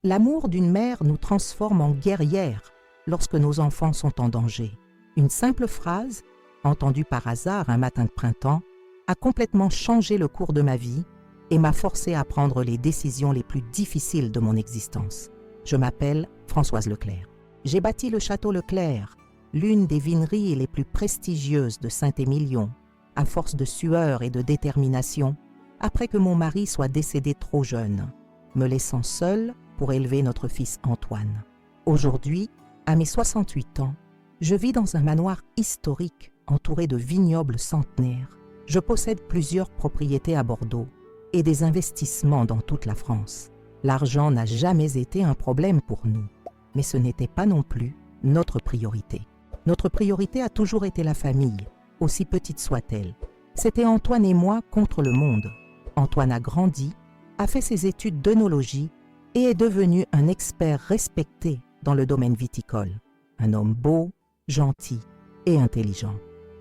L'amour d'une mère nous transforme en guerrières lorsque nos enfants sont en danger. Une simple phrase, entendue par hasard un matin de printemps, a complètement changé le cours de ma vie et m'a forcé à prendre les décisions les plus difficiles de mon existence. Je m'appelle Françoise Leclerc. J'ai bâti le château Leclerc, l'une des vineries les plus prestigieuses de Saint-Émilion, à force de sueur et de détermination, après que mon mari soit décédé trop jeune, me laissant seule pour élever notre fils Antoine. Aujourd'hui, à mes 68 ans, je vis dans un manoir historique entouré de vignobles centenaires. Je possède plusieurs propriétés à Bordeaux et des investissements dans toute la France. L'argent n'a jamais été un problème pour nous, mais ce n'était pas non plus notre priorité. Notre priorité a toujours été la famille, aussi petite soit-elle. C'était Antoine et moi contre le monde. Antoine a grandi, a fait ses études d'œnologie et est devenu un expert respecté dans le domaine viticole. Un homme beau, gentil et intelligent.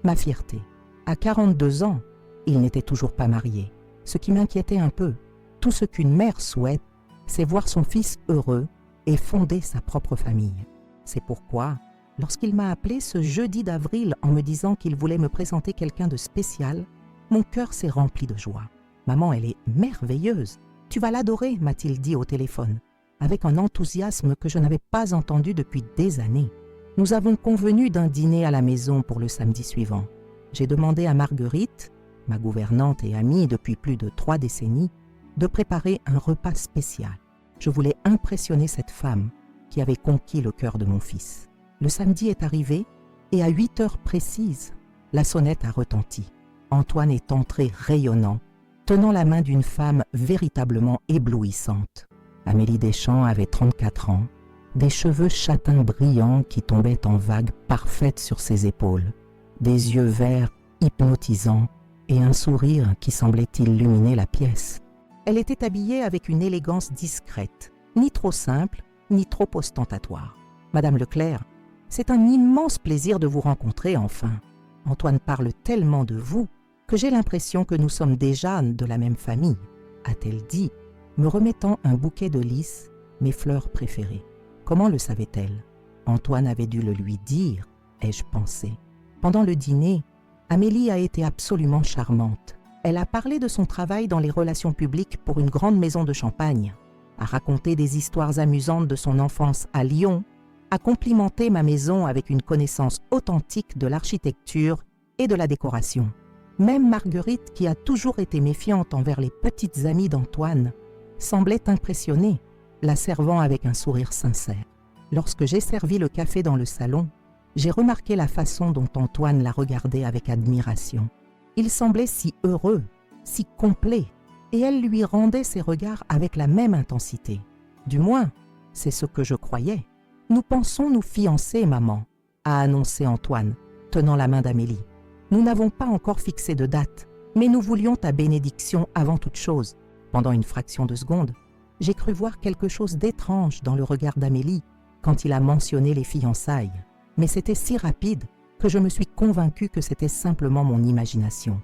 Ma fierté. À 42 ans, il n'était toujours pas marié, ce qui m'inquiétait un peu. Tout ce qu'une mère souhaite, c'est voir son fils heureux et fonder sa propre famille. C'est pourquoi, lorsqu'il m'a appelé ce jeudi d'avril en me disant qu'il voulait me présenter quelqu'un de spécial, mon cœur s'est rempli de joie. « Maman, elle est merveilleuse. Tu vas l'adorer », m'a-t-il dit au téléphone, avec un enthousiasme que je n'avais pas entendu depuis des années. Nous avons convenu d'un dîner à la maison pour le samedi suivant. J'ai demandé à Marguerite, ma gouvernante et amie depuis plus de 3 décennies, de préparer un repas spécial. Je voulais impressionner cette femme qui avait conquis le cœur de mon fils. Le samedi est arrivé et à 8 heures précises, la sonnette a retenti. Antoine est entré rayonnant, tenant la main d'une femme véritablement éblouissante. Amélie Deschamps avait 34 ans, des cheveux châtains brillants qui tombaient en vagues parfaites sur ses épaules, des yeux verts hypnotisants et un sourire qui semblait illuminer la pièce. Elle était habillée avec une élégance discrète, ni trop simple, ni trop ostentatoire. « Madame Leclerc, c'est un immense plaisir de vous rencontrer enfin. Antoine parle tellement de vous que j'ai l'impression que nous sommes déjà de la même famille, » a-t-elle dit, me remettant un bouquet de lys, mes fleurs préférées. Comment le savait-elle? Antoine avait dû le lui dire, ai-je pensé. Pendant le dîner, Amélie a été absolument charmante. Elle a parlé de son travail dans les relations publiques pour une grande maison de champagne, a raconté des histoires amusantes de son enfance à Lyon, a complimenté ma maison avec une connaissance authentique de l'architecture et de la décoration. Même Marguerite, qui a toujours été méfiante envers les petites amies d'Antoine, semblait impressionnée, la servant avec un sourire sincère. Lorsque j'ai servi le café dans le salon, j'ai remarqué la façon dont Antoine la regardait avec admiration. Il semblait si heureux, si complet, et elle lui rendait ses regards avec la même intensité. Du moins, c'est ce que je croyais. « Nous pensons nous fiancer, maman », a annoncé Antoine, tenant la main d'Amélie. « Nous n'avons pas encore fixé de date, mais nous voulions ta bénédiction avant toute chose. » Pendant une fraction de seconde, j'ai cru voir quelque chose d'étrange dans le regard d'Amélie quand il a mentionné les fiançailles. Mais c'était si rapide que je me suis convaincue que c'était simplement mon imagination.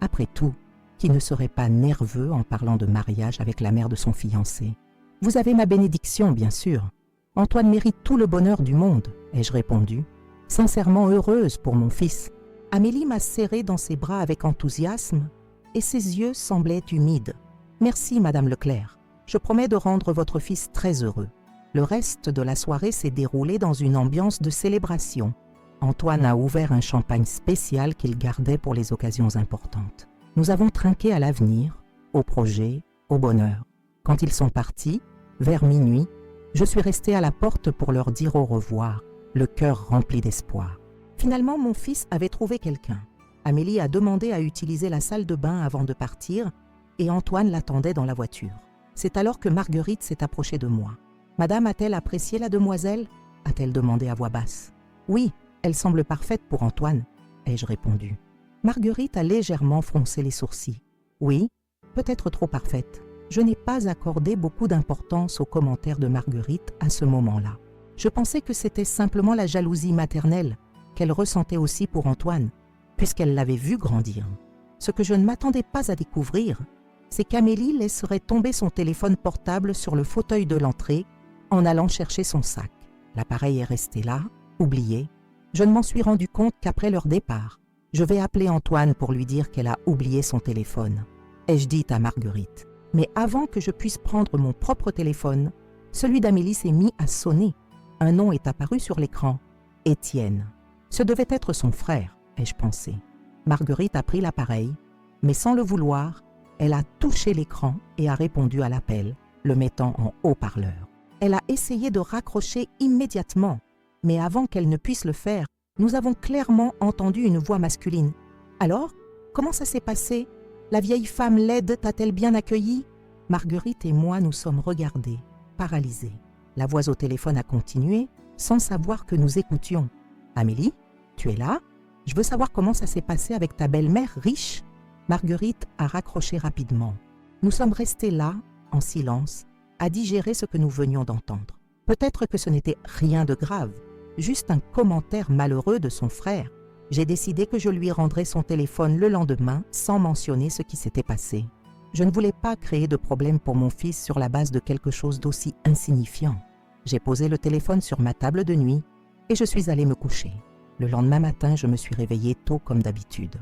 Après tout, qui ne serait pas nerveux en parlant de mariage avec la mère de son fiancé? « Vous avez ma bénédiction, bien sûr. Antoine mérite tout le bonheur du monde, » ai-je répondu, sincèrement heureuse pour mon fils. Amélie m'a serrée dans ses bras avec enthousiasme et ses yeux semblaient humides. « Merci, Madame Leclerc. Je promets de rendre votre fils très heureux. » Le reste de la soirée s'est déroulé dans une ambiance de célébration. Antoine a ouvert un champagne spécial qu'il gardait pour les occasions importantes. Nous avons trinqué à l'avenir, au projet, au bonheur. Quand ils sont partis, vers minuit, je suis restée à la porte pour leur dire au revoir, le cœur rempli d'espoir. Finalement, mon fils avait trouvé quelqu'un. Amélie a demandé à utiliser la salle de bain avant de partir et Antoine l'attendait dans la voiture. C'est alors que Marguerite s'est approchée de moi. « Madame a-t-elle apprécié la demoiselle ?» a-t-elle demandé à voix basse. « Oui, elle semble parfaite pour Antoine », ai-je répondu. Marguerite a légèrement froncé les sourcils. « Oui, peut-être trop parfaite. » Je n'ai pas accordé beaucoup d'importance aux commentaires de Marguerite à ce moment-là. Je pensais que c'était simplement la jalousie maternelle qu'elle ressentait aussi pour Antoine, puisqu'elle l'avait vu grandir. Ce que je ne m'attendais pas à découvrir, c'est qu'Amélie laisserait tomber son téléphone portable sur le fauteuil de l'entrée en allant chercher son sac. L'appareil est resté là, oublié. Je ne m'en suis rendu compte qu'après leur départ. Je vais appeler Antoine pour lui dire qu'elle a oublié son téléphone. Ai-je dit à Marguerite. Mais avant que je puisse prendre mon propre téléphone, celui d'Amélie s'est mis à sonner. Un nom est apparu sur l'écran. Étienne. Ce devait être son frère, ai-je pensé. Marguerite a pris l'appareil, mais sans le vouloir, elle a touché l'écran et a répondu à l'appel, le mettant en haut-parleur. Elle a essayé de raccrocher immédiatement, mais avant qu'elle ne puisse le faire, nous avons clairement entendu une voix masculine. « Alors, comment ça s'est passé? La vieille femme laide t'a-t-elle bien accueillie ?» Marguerite et moi nous sommes regardés, paralysés. La voix au téléphone a continué, sans savoir que nous écoutions. « Amélie, tu es là? Je veux savoir comment ça s'est passé avec ta belle-mère riche ?» Marguerite a raccroché rapidement. Nous sommes restés là, en silence, à digérer ce que nous venions d'entendre. Peut-être que ce n'était rien de grave, juste un commentaire malheureux de son frère. J'ai décidé que je lui rendrais son téléphone le lendemain sans mentionner ce qui s'était passé. Je ne voulais pas créer de problème pour mon fils sur la base de quelque chose d'aussi insignifiant. J'ai posé le téléphone sur ma table de nuit et je suis allée me coucher. Le lendemain matin, je me suis réveillée tôt comme d'habitude.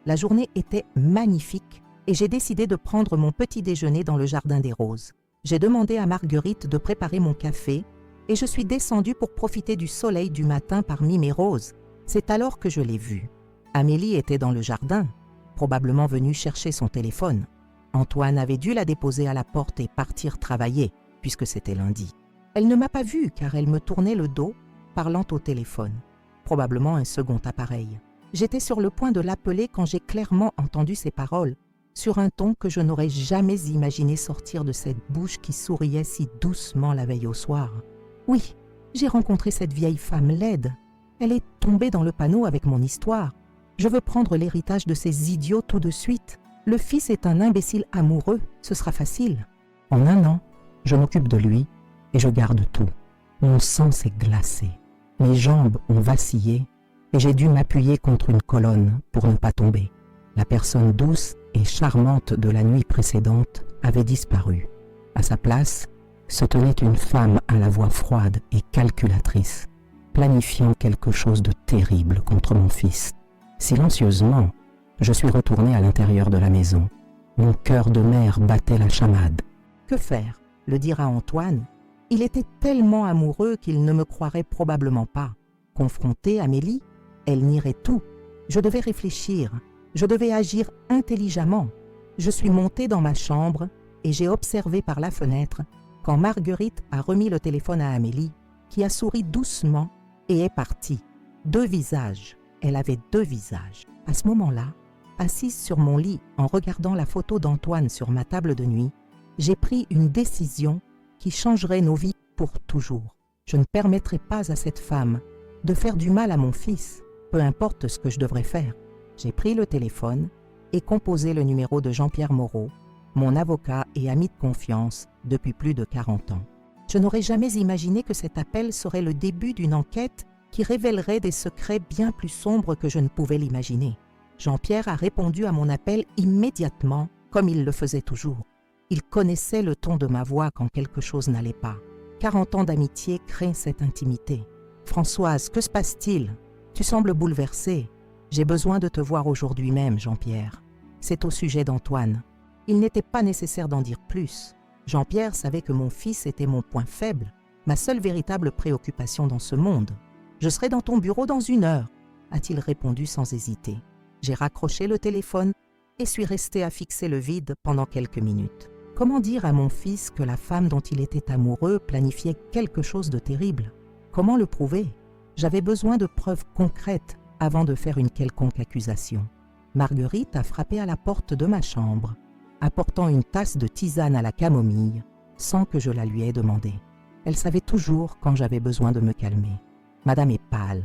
La journée était magnifique et j'ai décidé de prendre mon petit déjeuner dans le jardin des roses. J'ai demandé à Marguerite de préparer mon café et je suis descendue pour profiter du soleil du matin parmi mes roses. C'est alors que je l'ai vue. Amélie était dans le jardin, probablement venue chercher son téléphone. Antoine avait dû la déposer à la porte et partir travailler, puisque c'était lundi. Elle ne m'a pas vue car elle me tournait le dos, parlant au téléphone. Probablement un second appareil. J'étais sur le point de l'appeler quand j'ai clairement entendu ses paroles, sur un ton que je n'aurais jamais imaginé sortir de cette bouche qui souriait si doucement la veille au soir. Oui, j'ai rencontré cette vieille femme laide. Elle est tombée dans le panneau avec mon histoire. Je veux prendre l'héritage de ces idiots tout de suite. Le fils est un imbécile amoureux, ce sera facile. En un an, je m'occupe de lui et je garde tout. Mon sang s'est glacé. Mes jambes ont vacillé et j'ai dû m'appuyer contre une colonne pour ne pas tomber. La personne douce et charmante de la nuit précédente avait disparu. À sa place, se tenait une femme à la voix froide et calculatrice, planifiant quelque chose de terrible contre mon fils. Silencieusement, je suis retourné à l'intérieur de la maison. Mon cœur de mère battait la chamade. Que faire? Le dire à Antoine? Il était tellement amoureux qu'il ne me croirait probablement pas. Confrontée à Amélie, elle nierait tout. Je devais réfléchir, je devais agir intelligemment. Je suis montée dans ma chambre et j'ai observé par la fenêtre quand Marguerite a remis le téléphone à Amélie, qui a souri doucement et est partie. 2 visages. Elle avait 2 visages. À ce moment-là, assise sur mon lit en regardant la photo d'Antoine sur ma table de nuit, j'ai pris une décision qui changerait nos vies pour toujours. Je ne permettrai pas à cette femme de faire du mal à mon fils, peu importe ce que je devrais faire. J'ai pris le téléphone et composé le numéro de Jean-Pierre Moreau, mon avocat et ami de confiance depuis plus de 40 ans. Je n'aurais jamais imaginé que cet appel serait le début d'une enquête qui révélerait des secrets bien plus sombres que je ne pouvais l'imaginer. Jean-Pierre a répondu à mon appel immédiatement, comme il le faisait toujours. Il connaissait le ton de ma voix quand quelque chose n'allait pas. 40 ans d'amitié créent cette intimité. « Françoise, que se passe-t-il? Tu sembles bouleversée. J'ai besoin de te voir aujourd'hui même, Jean-Pierre. C'est au sujet d'Antoine. Il n'était pas nécessaire d'en dire plus. Jean-Pierre savait que mon fils était mon point faible, ma seule véritable préoccupation dans ce monde. Je serai dans ton bureau dans 1 heure, a-t-il répondu sans hésiter. J'ai raccroché le téléphone et suis restée à fixer le vide pendant quelques minutes. Comment dire à mon fils que la femme dont il était amoureux planifiait quelque chose de terrible? Comment le prouver? J'avais besoin de preuves concrètes avant de faire une quelconque accusation. Marguerite a frappé à la porte de ma chambre, apportant une tasse de tisane à la camomille, sans que je la lui aie demandé. Elle savait toujours quand j'avais besoin de me calmer. Madame est pâle.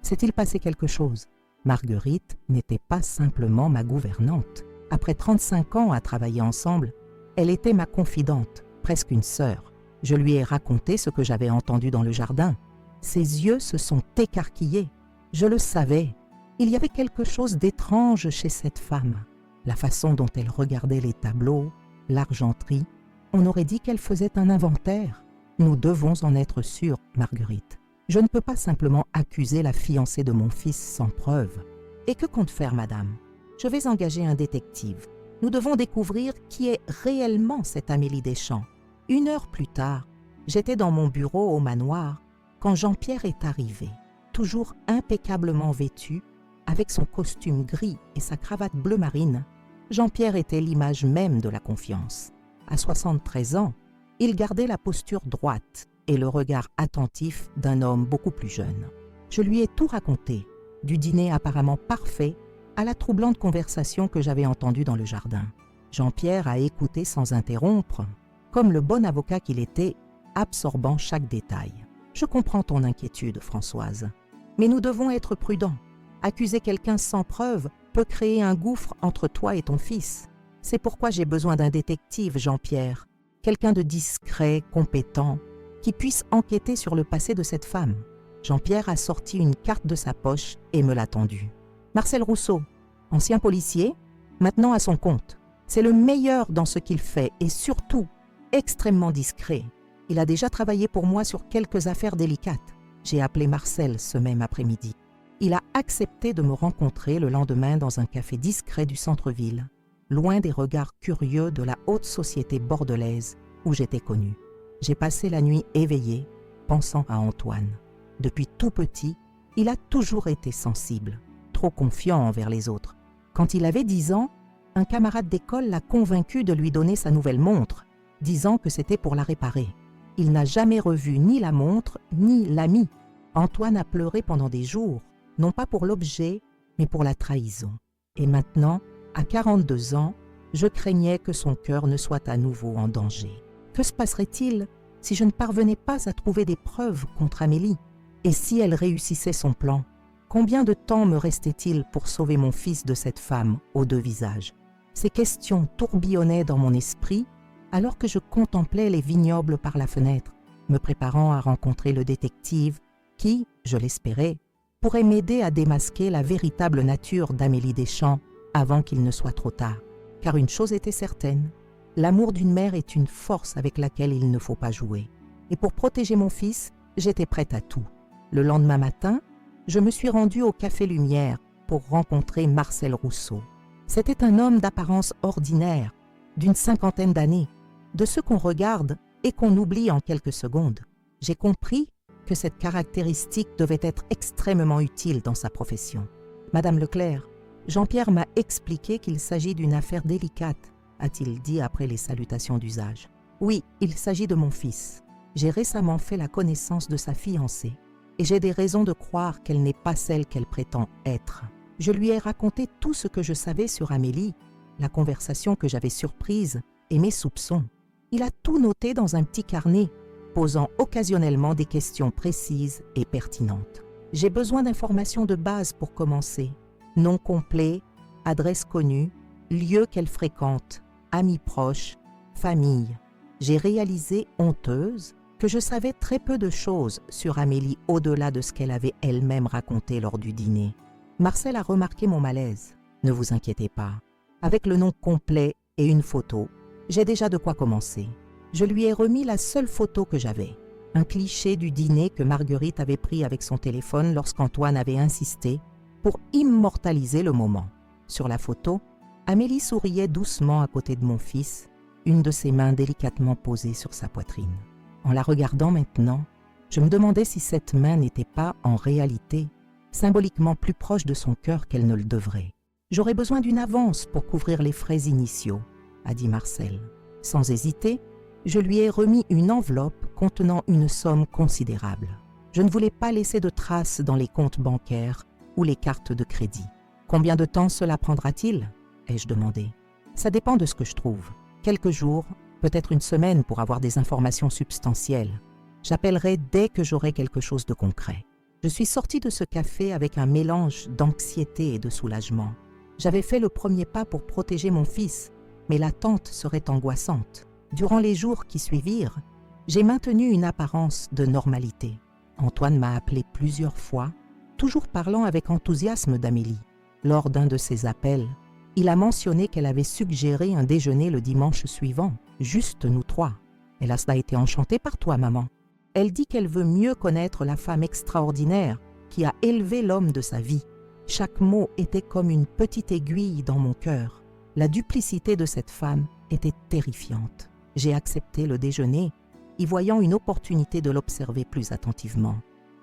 S'est-il passé quelque chose? Marguerite n'était pas simplement ma gouvernante. Après 35 ans à travailler ensemble, elle était ma confidente, presque une sœur. Je lui ai raconté ce que j'avais entendu dans le jardin. Ses yeux se sont écarquillés. Je le savais. Il y avait quelque chose d'étrange chez cette femme. La façon dont elle regardait les tableaux, l'argenterie, on aurait dit qu'elle faisait un inventaire. Nous devons en être sûrs, Marguerite. Je ne peux pas simplement accuser la fiancée de mon fils sans preuve. Et que compte faire, madame? Je vais engager un détective. Nous devons découvrir qui est réellement cette Amélie Deschamps. 1 heure plus tard, j'étais dans mon bureau au manoir quand Jean-Pierre est arrivé, toujours impeccablement vêtu, avec son costume gris et sa cravate bleu marine. Jean-Pierre était l'image même de la confiance. À 73 ans, il gardait la posture droite et le regard attentif d'un homme beaucoup plus jeune. Je lui ai tout raconté, du dîner apparemment parfait à la troublante conversation que j'avais entendue dans le jardin. Jean-Pierre a écouté sans interrompre, comme le bon avocat qu'il était, absorbant chaque détail. Je comprends ton inquiétude, Françoise, mais nous devons être prudents. Accuser quelqu'un sans preuve peut créer un gouffre entre toi et ton fils. C'est pourquoi j'ai besoin d'un détective, Jean-Pierre, quelqu'un de discret, compétent, qui puisse enquêter sur le passé de cette femme. Jean-Pierre a sorti une carte de sa poche et me l'a tendue. Marcel Rousseau, ancien policier, maintenant à son compte. C'est le meilleur dans ce qu'il fait et surtout extrêmement discret. Il a déjà travaillé pour moi sur quelques affaires délicates. J'ai appelé Marcel ce même après-midi. Il a accepté de me rencontrer le lendemain dans un café discret du centre-ville, loin des regards curieux de la haute société bordelaise où j'étais connu. J'ai passé la nuit éveillée, pensant à Antoine. Depuis tout petit, il a toujours été sensible, trop confiant envers les autres. Quand il avait 10 ans, un camarade d'école l'a convaincu de lui donner sa nouvelle montre, disant que c'était pour la réparer. Il n'a jamais revu ni la montre, ni l'ami. Antoine a pleuré pendant des jours, non pas pour l'objet, mais pour la trahison. Et maintenant, à 42 ans, je craignais que son cœur ne soit à nouveau en danger. Que se passerait-il si je ne parvenais pas à trouver des preuves contre Amélie? Et si elle réussissait son plan? Combien de temps me restait-il pour sauver mon fils de cette femme aux 2 visages? Ces questions tourbillonnaient dans mon esprit alors que je contemplais les vignobles par la fenêtre, me préparant à rencontrer le détective qui, je l'espérais, pourrait m'aider à démasquer la véritable nature d'Amélie Deschamps avant qu'il ne soit trop tard. Car une chose était certaine, l'amour d'une mère est une force avec laquelle il ne faut pas jouer. Et pour protéger mon fils, j'étais prête à tout. Le lendemain matin, je me suis rendue au Café Lumière pour rencontrer Marcel Rousseau. C'était un homme d'apparence ordinaire, d'une 50aine d'années, de ceux qu'on regarde et qu'on oublie en quelques secondes. J'ai compris que cette caractéristique devait être extrêmement utile dans sa profession. « Madame Leclerc, Jean-Pierre m'a expliqué qu'il s'agit d'une affaire délicate, a-t-il dit après les salutations d'usage. Oui, il s'agit de mon fils. J'ai récemment fait la connaissance de sa fiancée et j'ai des raisons de croire qu'elle n'est pas celle qu'elle prétend être. Je lui ai raconté tout ce que je savais sur Amélie, la conversation que j'avais surprise et mes soupçons. Il a tout noté dans un petit carnet, posant occasionnellement des questions précises et pertinentes. J'ai besoin d'informations de base pour commencer. Nom complet, adresse connue, lieu qu'elle fréquente, amis proches, famille. J'ai réalisé, honteuse, que je savais très peu de choses sur Amélie au-delà de ce qu'elle avait elle-même raconté lors du dîner. Marcel a remarqué mon malaise. Ne vous inquiétez pas. Avec le nom complet et une photo, j'ai déjà de quoi commencer. Je lui ai remis la seule photo que j'avais, un cliché du dîner que Marguerite avait pris avec son téléphone lorsqu'Antoine avait insisté pour immortaliser le moment. Sur la photo, Amélie souriait doucement à côté de mon fils, une de ses mains délicatement posée sur sa poitrine. En la regardant maintenant, je me demandais si cette main n'était pas, en réalité, symboliquement plus proche de son cœur qu'elle ne le devrait. « J'aurais besoin d'une avance pour couvrir les frais initiaux », a dit Marcel. Sans hésiter, je lui ai remis une enveloppe contenant une somme considérable. Je ne voulais pas laisser de traces dans les comptes bancaires ou les cartes de crédit. « Combien de temps cela prendra-t-il » ai-je demandé. « Ça dépend de ce que je trouve. Quelques jours, peut-être une semaine pour avoir des informations substantielles. J'appellerai dès que j'aurai quelque chose de concret. » Je suis sortie de ce café avec un mélange d'anxiété et de soulagement. J'avais fait le premier pas pour protéger mon fils, mais l'attente serait angoissante. Durant les jours qui suivirent, j'ai maintenu une apparence de normalité. Antoine m'a appelé plusieurs fois, toujours parlant avec enthousiasme d'Amélie. Lors d'un de ses appels, il a mentionné qu'elle avait suggéré un déjeuner le dimanche suivant, juste nous 3. Hélas, a été enchantée par toi, maman. Elle dit qu'elle veut mieux connaître la femme extraordinaire qui a élevé l'homme de sa vie. Chaque mot était comme une petite aiguille dans mon cœur. La duplicité de cette femme était terrifiante. J'ai accepté le déjeuner, y voyant une opportunité de l'observer plus attentivement.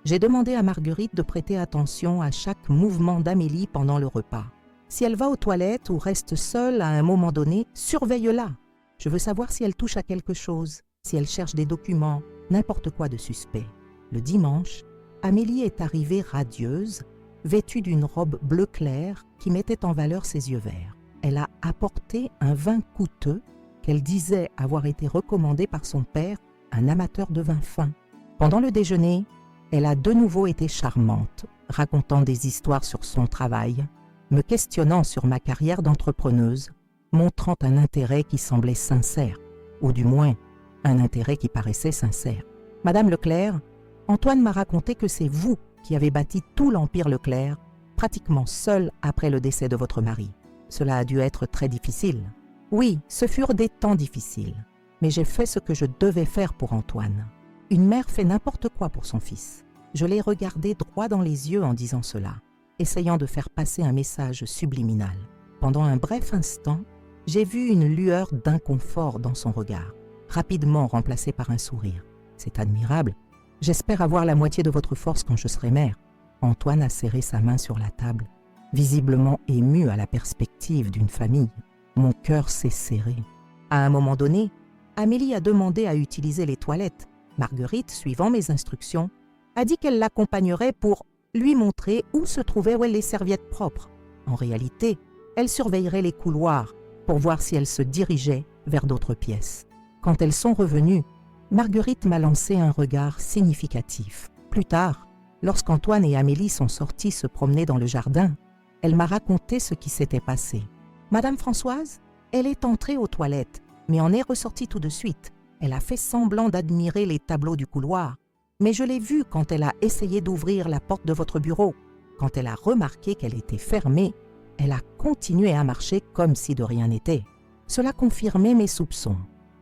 J'ai demandé à Marguerite de prêter attention à chaque mouvement d'Amélie pendant le repas. Si elle va aux toilettes ou reste seule à un moment donné, surveille-la. Je veux savoir si elle touche à quelque chose, si elle cherche des documents, n'importe quoi de suspect. Le dimanche, Amélie est arrivée radieuse, vêtue d'une robe bleu clair qui mettait en valeur ses yeux verts. Elle a apporté un vin coûteux qu'elle disait avoir été recommandé par son père, un amateur de vin fin. Pendant le déjeuner, elle a de nouveau été charmante, racontant des histoires sur son travail, me questionnant sur ma carrière d'entrepreneuse, montrant un intérêt qui semblait sincère, ou du moins un intérêt qui paraissait sincère. Madame Leclerc, Antoine m'a raconté que c'est vous qui avez bâti tout l'empire Leclerc, pratiquement seul après le décès de votre mari. Cela a dû être très difficile. Oui, ce furent des temps difficiles, mais j'ai fait ce que je devais faire pour Antoine. Une mère fait n'importe quoi pour son fils. Je l'ai regardé droit dans les yeux en disant cela, essayant de faire passer un message subliminal. Pendant un bref instant, j'ai vu une lueur d'inconfort dans son regard, rapidement remplacée par un sourire. C'est admirable. J'espère avoir la moitié de votre force quand je serai mère. Antoine a serré sa main sur la table, visiblement ému à la perspective d'une famille. Mon cœur s'est serré. À un moment donné, Amélie a demandé à utiliser les toilettes. Marguerite, suivant mes instructions, a dit qu'elle l'accompagnerait pour lui montrer où se trouvaient les serviettes propres. En réalité, elle surveillerait les couloirs pour voir si elles se dirigeaient vers d'autres pièces. Quand elles sont revenues, Marguerite m'a lancé un regard significatif. Plus tard, lorsqu'Antoine et Amélie sont sortis se promener dans le jardin, elle m'a raconté ce qui s'était passé. Madame Françoise, elle est entrée aux toilettes, mais en est ressortie tout de suite. Elle a fait semblant d'admirer les tableaux du couloir, mais je l'ai vue quand elle a essayé d'ouvrir la porte de votre bureau. Quand elle a remarqué qu'elle était fermée, elle a continué à marcher comme si de rien n'était. Cela confirmait mes soupçons.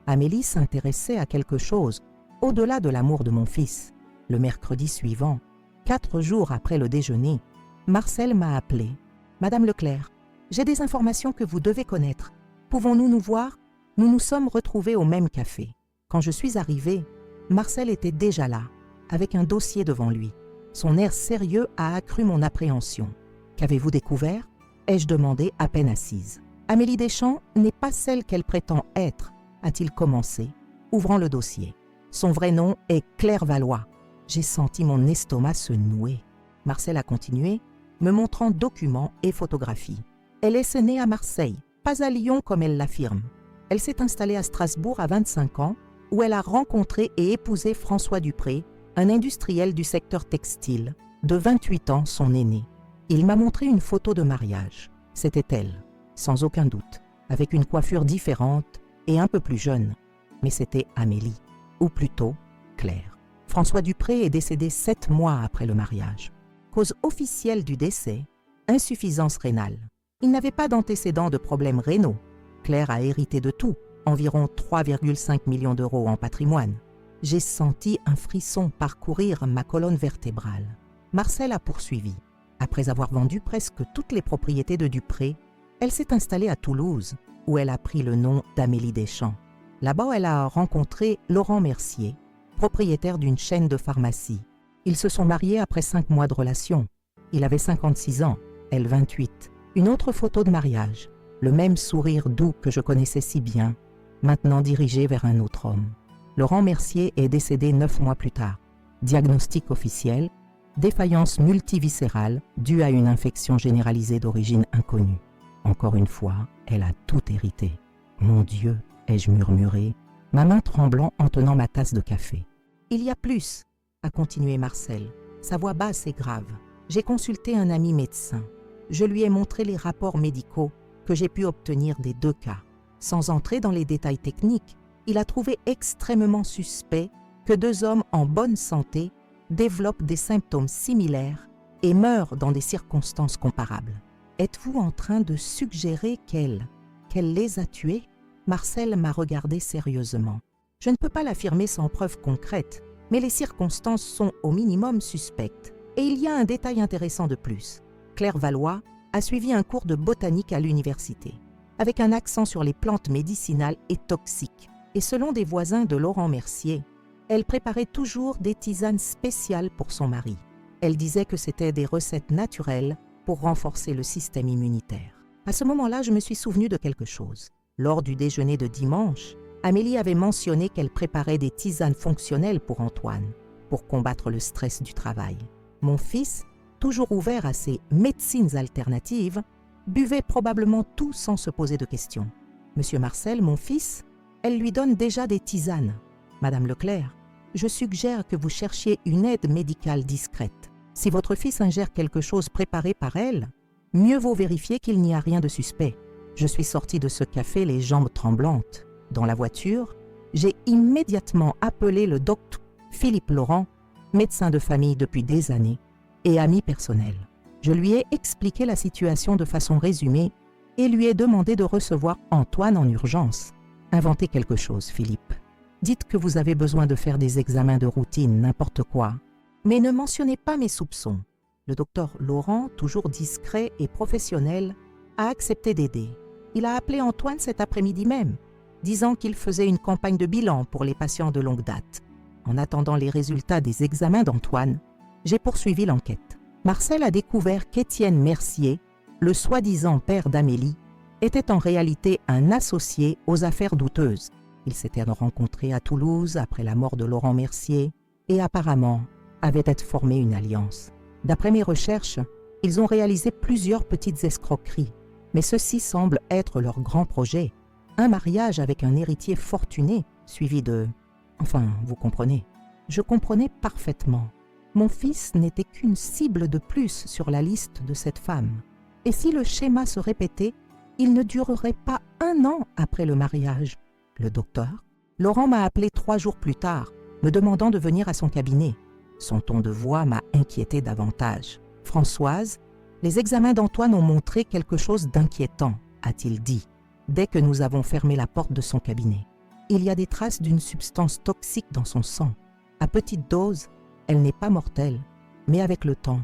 Amélie s'intéressait à quelque chose, au-delà de l'amour de mon fils. Le mercredi suivant, 4 jours après le déjeuner, Marcel m'a appelé. « Madame Leclerc, j'ai des informations que vous devez connaître. Pouvons-nous nous voir ? Nous nous sommes retrouvés au même café. » Quand je suis arrivée, Marcel était déjà là, avec un dossier devant lui. Son air sérieux a accru mon appréhension. « Qu'avez-vous découvert ?» ai-je demandé à peine assise. « Amélie Deschamps n'est pas celle qu'elle prétend être, » a-t-il commencé, ouvrant le dossier. Son vrai nom est Claire Valois. J'ai senti mon estomac se nouer. Marcel a continué, me montrant documents et photographies. Elle est née à Marseille, pas à Lyon comme elle l'affirme. Elle s'est installée à Strasbourg à 25 ans, où elle a rencontré et épousé François Dupré, un industriel du secteur textile, de 28 ans, son aîné. Il m'a montré une photo de mariage. C'était elle, sans aucun doute, avec une coiffure différente et un peu plus jeune. Mais c'était Amélie, ou plutôt Claire. François Dupré est décédé 7 mois après le mariage. Cause officielle du décès, insuffisance rénale. Il n'avait pas d'antécédents de problèmes rénaux. Claire a hérité de tout, environ 3,5 millions d'euros en patrimoine. J'ai senti un frisson parcourir ma colonne vertébrale. Marcel a poursuivi. Après avoir vendu presque toutes les propriétés de Dupré, elle s'est installée à Toulouse, où elle a pris le nom d'Amélie Deschamps. Là-bas, elle a rencontré Laurent Mercier, propriétaire d'une chaîne de pharmacie. Ils se sont mariés après 5 mois de relation. Il avait 56 ans, elle 28. Une autre photo de mariage, le même sourire doux que je connaissais si bien, maintenant dirigé vers un autre homme. Laurent Mercier est décédé 9 mois plus tard. Diagnostic officiel, défaillance multiviscérale due à une infection généralisée d'origine inconnue. Encore une fois, elle a tout hérité. Mon Dieu, ai-je murmuré, ma main tremblant en tenant ma tasse de café. Il y a plus, a continué Marcel, sa voix basse et grave. J'ai consulté un ami médecin. Je lui ai montré les rapports médicaux que j'ai pu obtenir des 2 cas. Sans entrer dans les détails techniques, il a trouvé extrêmement suspect que 2 hommes en bonne santé développent des symptômes similaires et meurent dans des circonstances comparables. Êtes-vous en train de suggérer qu'elle les a tués ? Marcel m'a regardé sérieusement. Je ne peux pas l'affirmer sans preuve concrète, mais les circonstances sont au minimum suspectes. Et il y a un détail intéressant de plus. Claire Valois a suivi un cours de botanique à l'université, avec un accent sur les plantes médicinales et toxiques. Et selon des voisins de Laurent Mercier, elle préparait toujours des tisanes spéciales pour son mari. Elle disait que c'était des recettes naturelles pour renforcer le système immunitaire. À ce moment-là, je me suis souvenu de quelque chose. Lors du déjeuner de dimanche, Amélie avait mentionné qu'elle préparait des tisanes fonctionnelles pour Antoine, pour combattre le stress du travail. Mon fils, toujours ouvert à ces médecines alternatives, buvait probablement tout sans se poser de questions. Monsieur Marcel, mon fils, elle lui donne déjà des tisanes. Madame Leclerc, je suggère que vous cherchiez une aide médicale discrète. Si votre fils ingère quelque chose préparé par elle, mieux vaut vérifier qu'il n'y a rien de suspect. Je suis sortie de ce café les jambes tremblantes. Dans la voiture, j'ai immédiatement appelé le docteur Philippe Laurent, médecin de famille depuis des années et ami personnel. Je lui ai expliqué la situation de façon résumée et lui ai demandé de recevoir Antoine en urgence. Inventez quelque chose, Philippe. Dites que vous avez besoin de faire des examens de routine, n'importe quoi. Mais ne mentionnez pas mes soupçons. Le docteur Laurent, toujours discret et professionnel, a accepté d'aider. Il a appelé Antoine cet après-midi même, disant qu'il faisait une campagne de bilan pour les patients de longue date. En attendant les résultats des examens d'Antoine, j'ai poursuivi l'enquête. Marcel a découvert qu'Étienne Mercier, le soi-disant père d'Amélie, était en réalité un associé aux affaires douteuses. Ils s'étaient rencontrés à Toulouse après la mort de Laurent Mercier et apparemment avaient formé une alliance. D'après mes recherches, ils ont réalisé plusieurs petites escroqueries, mais ceci semble être leur grand projet. Un mariage avec un héritier fortuné, suivi de... Enfin, vous comprenez. Je comprenais parfaitement. Mon fils n'était qu'une cible de plus sur la liste de cette femme. Et si le schéma se répétait, il ne durerait pas un an après le mariage. Le docteur, Laurent m'a appelé 3 jours plus tard, me demandant de venir à son cabinet. Son ton de voix m'a inquiété davantage. « Françoise, les examens d'Antoine ont montré quelque chose d'inquiétant, a-t-il dit, dès que nous avons fermé la porte de son cabinet. Il y a des traces d'une substance toxique dans son sang. À petite dose, elle n'est pas mortelle, mais avec le temps,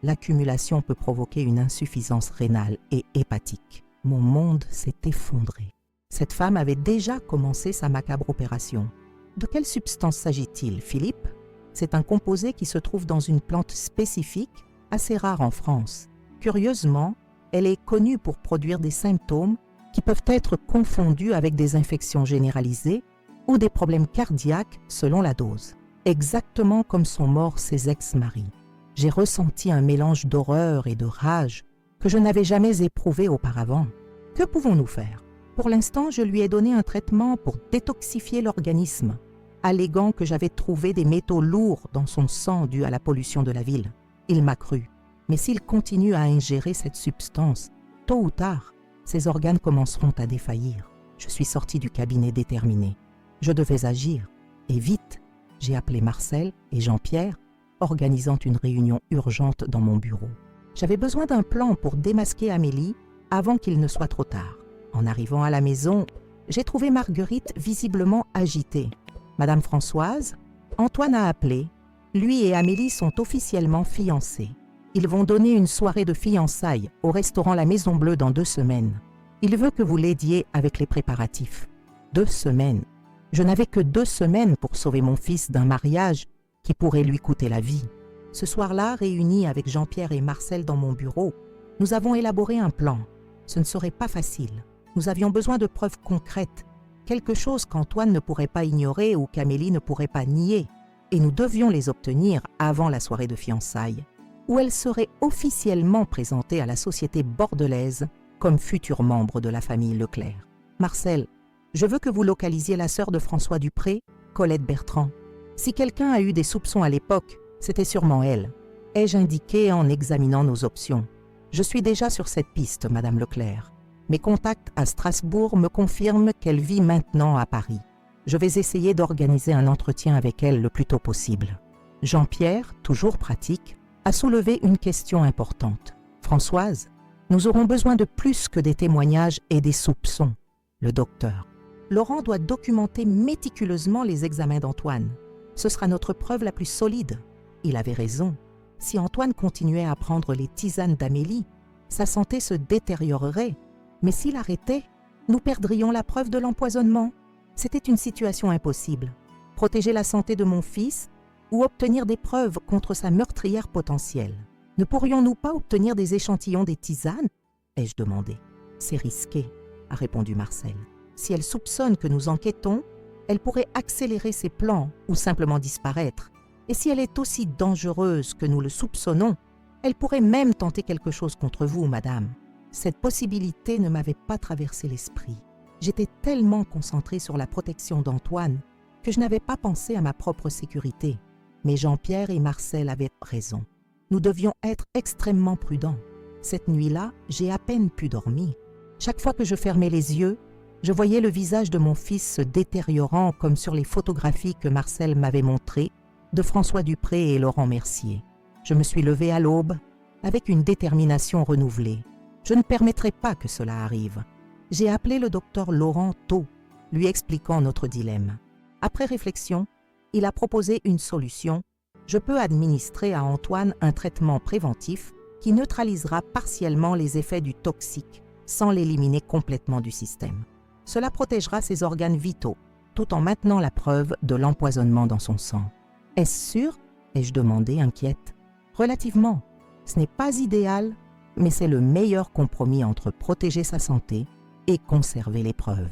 l'accumulation peut provoquer une insuffisance rénale et hépatique. Mon monde s'est effondré. Cette femme avait déjà commencé sa macabre opération. De quelle substance s'agit-il, Philippe? C'est un composé qui se trouve dans une plante spécifique, assez rare en France. Curieusement, elle est connue pour produire des symptômes qui peuvent être confondus avec des infections généralisées ou des problèmes cardiaques selon la dose. Exactement comme sont morts ses ex-maris. J'ai ressenti un mélange d'horreur et de rage que je n'avais jamais éprouvé auparavant. Que pouvons-nous faire? Pour l'instant, je lui ai donné un traitement pour détoxifier l'organisme, alléguant que j'avais trouvé des métaux lourds dans son sang dû à la pollution de la ville. Il m'a cru. Mais s'il continue à ingérer cette substance, tôt ou tard, ses organes commenceront à défaillir. Je suis sorti du cabinet déterminé. Je devais agir, et vite. J'ai appelé Marcel et Jean-Pierre, organisant une réunion urgente dans mon bureau. J'avais besoin d'un plan pour démasquer Amélie avant qu'il ne soit trop tard. En arrivant à la maison, j'ai trouvé Marguerite visiblement agitée. Madame Françoise, Antoine a appelé. Lui et Amélie sont officiellement fiancés. Ils vont donner une soirée de fiançailles au restaurant La Maison Bleue dans 2 semaines. Il veut que vous l'aidiez avec les préparatifs. 2 semaines. Je n'avais que 2 semaines pour sauver mon fils d'un mariage qui pourrait lui coûter la vie. Ce soir-là, réunis avec Jean-Pierre et Marcel dans mon bureau, nous avons élaboré un plan. Ce ne serait pas facile. Nous avions besoin de preuves concrètes, quelque chose qu'Antoine ne pourrait pas ignorer ou qu'Amélie ne pourrait pas nier. Et nous devions les obtenir avant la soirée de fiançailles, où elle serait officiellement présentée à la société bordelaise comme futur membre de la famille Leclerc. Marcel, je veux que vous localisiez la sœur de François Dupré, Colette Bertrand. Si quelqu'un a eu des soupçons à l'époque, c'était sûrement elle. Ai-je indiqué en examinant nos options. Je suis déjà sur cette piste, Madame Leclerc. Mes contacts à Strasbourg me confirment qu'elle vit maintenant à Paris. Je vais essayer d'organiser un entretien avec elle le plus tôt possible. Jean-Pierre, toujours pratique, a soulevé une question importante. Françoise, nous aurons besoin de plus que des témoignages et des soupçons. Le docteur. Laurent doit documenter méticuleusement les examens d'Antoine. Ce sera notre preuve la plus solide. » Il avait raison. Si Antoine continuait à prendre les tisanes d'Amélie, sa santé se détériorerait. Mais s'il arrêtait, nous perdrions la preuve de l'empoisonnement. C'était une situation impossible. Protéger la santé de mon fils ou obtenir des preuves contre sa meurtrière potentielle. Ne pourrions-nous pas obtenir des échantillons des tisanes ? Ai-je demandé. C'est risqué, a répondu Marcel. Si elle soupçonne que nous enquêtons, elle pourrait accélérer ses plans ou simplement disparaître. Et si elle est aussi dangereuse que nous le soupçonnons, elle pourrait même tenter quelque chose contre vous, madame. Cette possibilité ne m'avait pas traversé l'esprit. J'étais tellement concentrée sur la protection d'Antoine que je n'avais pas pensé à ma propre sécurité. Mais Jean-Pierre et Marcel avaient raison. Nous devions être extrêmement prudents. Cette nuit-là, j'ai à peine pu dormir. Chaque fois que je fermais les yeux, je voyais le visage de mon fils se détériorant comme sur les photographies que Marcel m'avait montrées de François Dupré et Laurent Mercier. Je me suis levée à l'aube avec une détermination renouvelée. Je ne permettrai pas que cela arrive. J'ai appelé le docteur Laurent tôt, lui expliquant notre dilemme. Après réflexion, il a proposé une solution. Je peux administrer à Antoine un traitement préventif qui neutralisera partiellement les effets du toxique sans l'éliminer complètement du système. Cela protégera ses organes vitaux, tout en maintenant la preuve de l'empoisonnement dans son sang. « Est-ce sûr ?» ai-je demandé, inquiète. « Relativement. Ce n'est pas idéal, mais c'est le meilleur compromis entre protéger sa santé et conserver les preuves.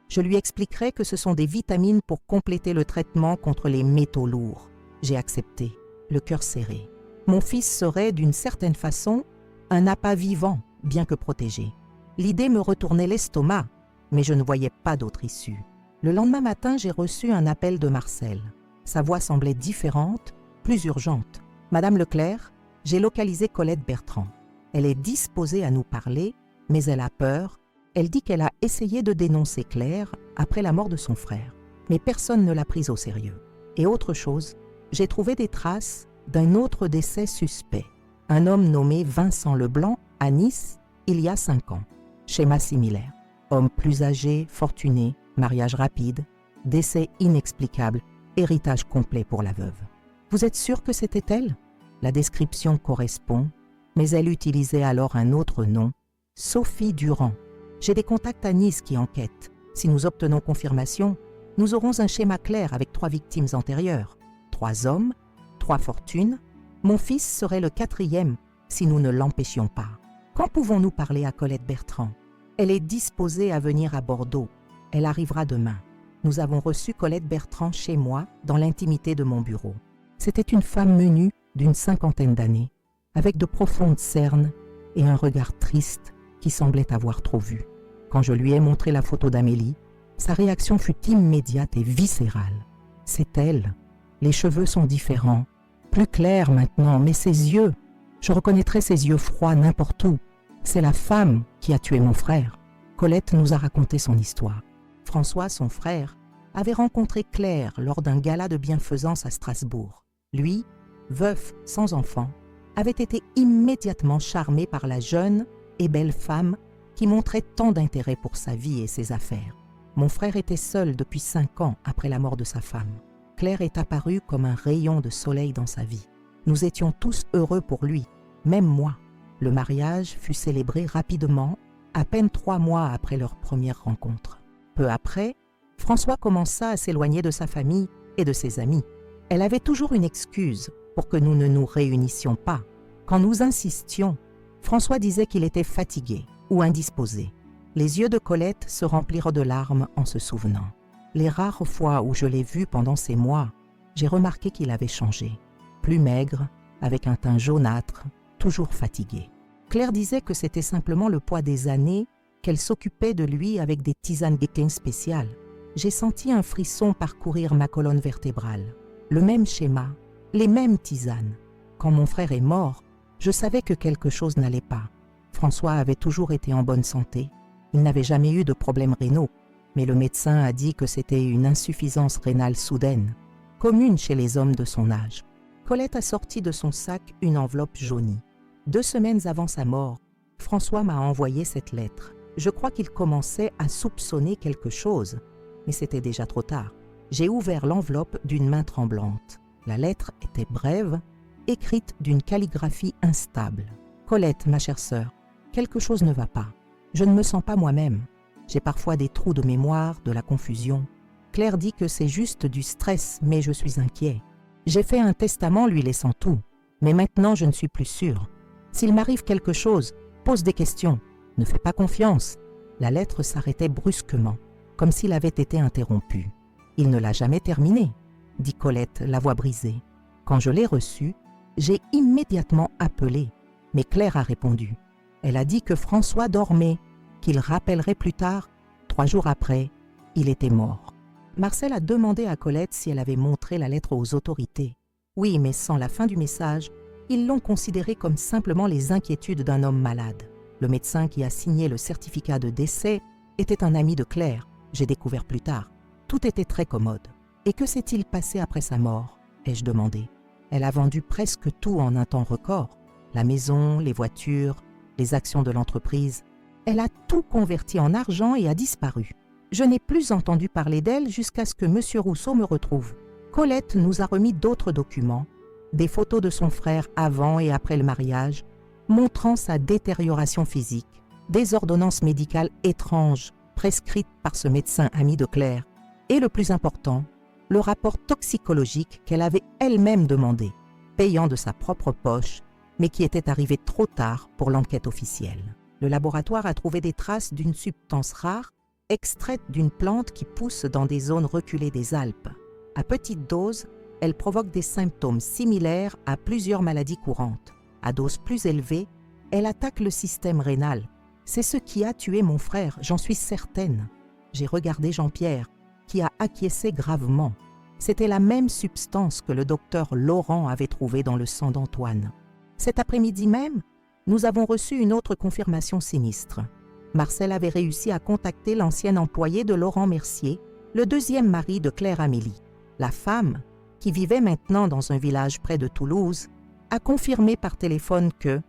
Je lui expliquerai que ce sont des vitamines pour compléter le traitement contre les métaux lourds. J'ai accepté, le cœur serré. Mon fils serait, d'une certaine façon, un appât vivant, bien que protégé. L'idée me retournait l'estomac, mais je ne voyais pas d'autre issue. Le lendemain matin, j'ai reçu un appel de Marcel. Sa voix semblait différente, plus urgente. « Madame Leclerc, j'ai localisé Colette Bertrand. Elle est disposée à nous parler, mais elle a peur. Elle dit qu'elle a essayé de dénoncer Claire après la mort de son frère, mais personne ne l'a prise au sérieux. Et autre chose, j'ai trouvé des traces d'un autre décès suspect. Un homme nommé Vincent Leblanc à Nice, il y a 5 ans. Schéma similaire. Homme plus âgé, fortuné, mariage rapide, décès inexplicable, héritage complet pour la veuve. Vous êtes sûr que c'était elle ? La description correspond, mais elle utilisait alors un autre nom, Sophie Durand. J'ai des contacts à Nice qui enquêtent. Si nous obtenons confirmation, nous aurons un schéma clair avec 3 victimes antérieures. 3 hommes, 3 fortunes. Mon fils serait le 4e si nous ne l'empêchions pas. Quand pouvons-nous parler à Colette Bertrand ? Elle est disposée à venir à Bordeaux. Elle arrivera demain. Nous avons reçu Colette Bertrand chez moi, dans l'intimité de mon bureau. C'était une femme menue d'une 50aine d'années, avec de profondes cernes et un regard triste qui semblait avoir trop vu. Quand je lui ai montré la photo d'Amélie, sa réaction fut immédiate et viscérale. C'est elle. Les cheveux sont différents, plus clairs maintenant, mais ses yeux, je reconnaîtrais ses yeux froids n'importe où. C'est la femme qui a tué mon frère. Colette nous a raconté son histoire. François, son frère, avait rencontré Claire lors d'un gala de bienfaisance à Strasbourg. Lui, veuf sans enfant, avait été immédiatement charmé par la jeune et belle femme qui montrait tant d'intérêt pour sa vie et ses affaires. Mon frère était seul depuis 5 ans après la mort de sa femme. Claire est apparue comme un rayon de soleil dans sa vie. Nous étions tous heureux pour lui, même moi. Le mariage fut célébré rapidement, à peine 3 mois après leur première rencontre. Peu après, François commença à s'éloigner de sa famille et de ses amis. Elle avait toujours une excuse pour que nous ne nous réunissions pas. Quand nous insistions, François disait qu'il était fatigué ou indisposé. Les yeux de Colette se remplirent de larmes en se souvenant. Les rares fois où je l'ai vu pendant ces mois, j'ai remarqué qu'il avait changé. Plus maigre, avec un teint jaunâtre, toujours fatigué. Claire disait que c'était simplement le poids des années, qu'elle s'occupait de lui avec des tisanes d'étain spéciales. J'ai senti un frisson parcourir ma colonne vertébrale. Le même schéma, les mêmes tisanes. Quand mon frère est mort, je savais que quelque chose n'allait pas. François avait toujours été en bonne santé. Il n'avait jamais eu de problèmes rénaux, mais le médecin a dit que c'était une insuffisance rénale soudaine, commune chez les hommes de son âge. Colette a sorti de son sac une enveloppe jaunie. 2 semaines avant sa mort, François m'a envoyé cette lettre. Je crois qu'il commençait à soupçonner quelque chose. Mais c'était déjà trop tard. J'ai ouvert l'enveloppe d'une main tremblante. La lettre était brève, écrite d'une calligraphie instable. « Colette, ma chère sœur, quelque chose ne va pas. Je ne me sens pas moi-même. J'ai parfois des trous de mémoire, de la confusion. Claire dit que c'est juste du stress, mais je suis inquiet. J'ai fait un testament lui laissant tout. Mais maintenant, je ne suis plus sûre. S'il m'arrive quelque chose, pose des questions. Ne fais pas confiance. » La lettre s'arrêtait brusquement, comme s'il avait été interrompu. « Il ne l'a jamais terminée, » dit Colette, la voix brisée. Quand je l'ai reçue, j'ai immédiatement appelé. Mais Claire a répondu. Elle a dit que François dormait, qu'il rappellerait plus tard. 3 jours après, il était mort. Marcel a demandé à Colette si elle avait montré la lettre aux autorités. Oui, mais sans la fin du message, ils l'ont considérée comme simplement les inquiétudes d'un homme malade. Le médecin qui a signé le certificat de décès était un ami de Claire, j'ai découvert plus tard. Tout était très commode. Et que s'est-il passé après sa mort ? Ai-je demandé. Elle a vendu presque tout en un temps record. La maison, les voitures, les actions de l'entreprise. Elle a tout converti en argent et a disparu. Je n'ai plus entendu parler d'elle jusqu'à ce que M. Rousseau me retrouve. Colette nous a remis d'autres documents, des photos de son frère avant et après le mariage, montrant sa détérioration physique, des ordonnances médicales étranges prescrites par ce médecin ami de Claire, et le plus important, le rapport toxicologique qu'elle avait elle-même demandé, payant de sa propre poche, mais qui était arrivé trop tard pour l'enquête officielle. Le laboratoire a trouvé des traces d'une substance rare, extraite d'une plante qui pousse dans des zones reculées des Alpes. À petite dose, elle provoque des symptômes similaires à plusieurs maladies courantes. À dose plus élevée, elle attaque le système rénal. C'est ce qui a tué mon frère, j'en suis certaine. J'ai regardé Jean-Pierre, qui a acquiescé gravement. C'était la même substance que le docteur Laurent avait trouvée dans le sang d'Antoine. Cet après-midi même, nous avons reçu une autre confirmation sinistre. Marcel avait réussi à contacter l'ancien employé de Laurent Mercier, le deuxième mari de Claire Amélie. La femme, qui vivait maintenant dans un village près de Toulouse, a confirmé par téléphone que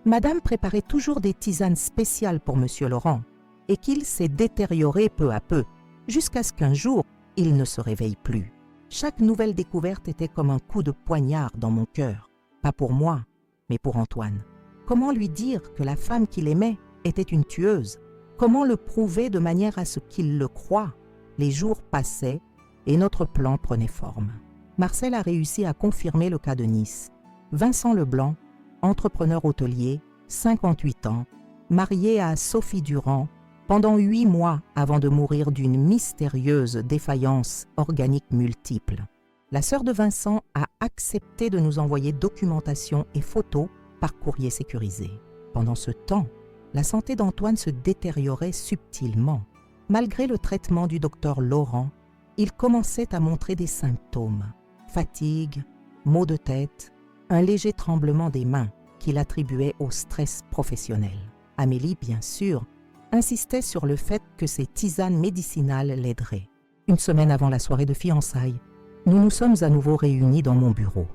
Madame préparait toujours des tisanes spéciales pour Monsieur Laurent et qu'il s'est détérioré peu à peu, jusqu'à ce qu'un jour, il ne se réveille plus. Chaque nouvelle découverte était comme un coup de poignard dans mon cœur. Pas pour moi, mais pour Antoine. Comment lui dire que la femme qu'il aimait était une tueuse? Comment le prouver de manière à ce qu'il le croie? Les jours passaient et notre plan prenait forme. Marcel a réussi à confirmer le cas de Nice. Vincent Leblanc, entrepreneur hôtelier, 58 ans, marié à Sophie Durand, pendant 8 mois avant de mourir d'une mystérieuse défaillance organique multiple. La sœur de Vincent a accepté de nous envoyer documentation et photos par courrier sécurisé. Pendant ce temps, la santé d'Antoine se détériorait subtilement. Malgré le traitement du docteur Laurent, il commençait à montrer des symptômes. Fatigue, maux de tête, un léger tremblement des mains qu'il attribuait au stress professionnel. Amélie, bien sûr, insistait sur le fait que ces tisanes médicinales l'aideraient. Une semaine avant la soirée de fiançailles, nous nous sommes à nouveau réunis dans mon bureau.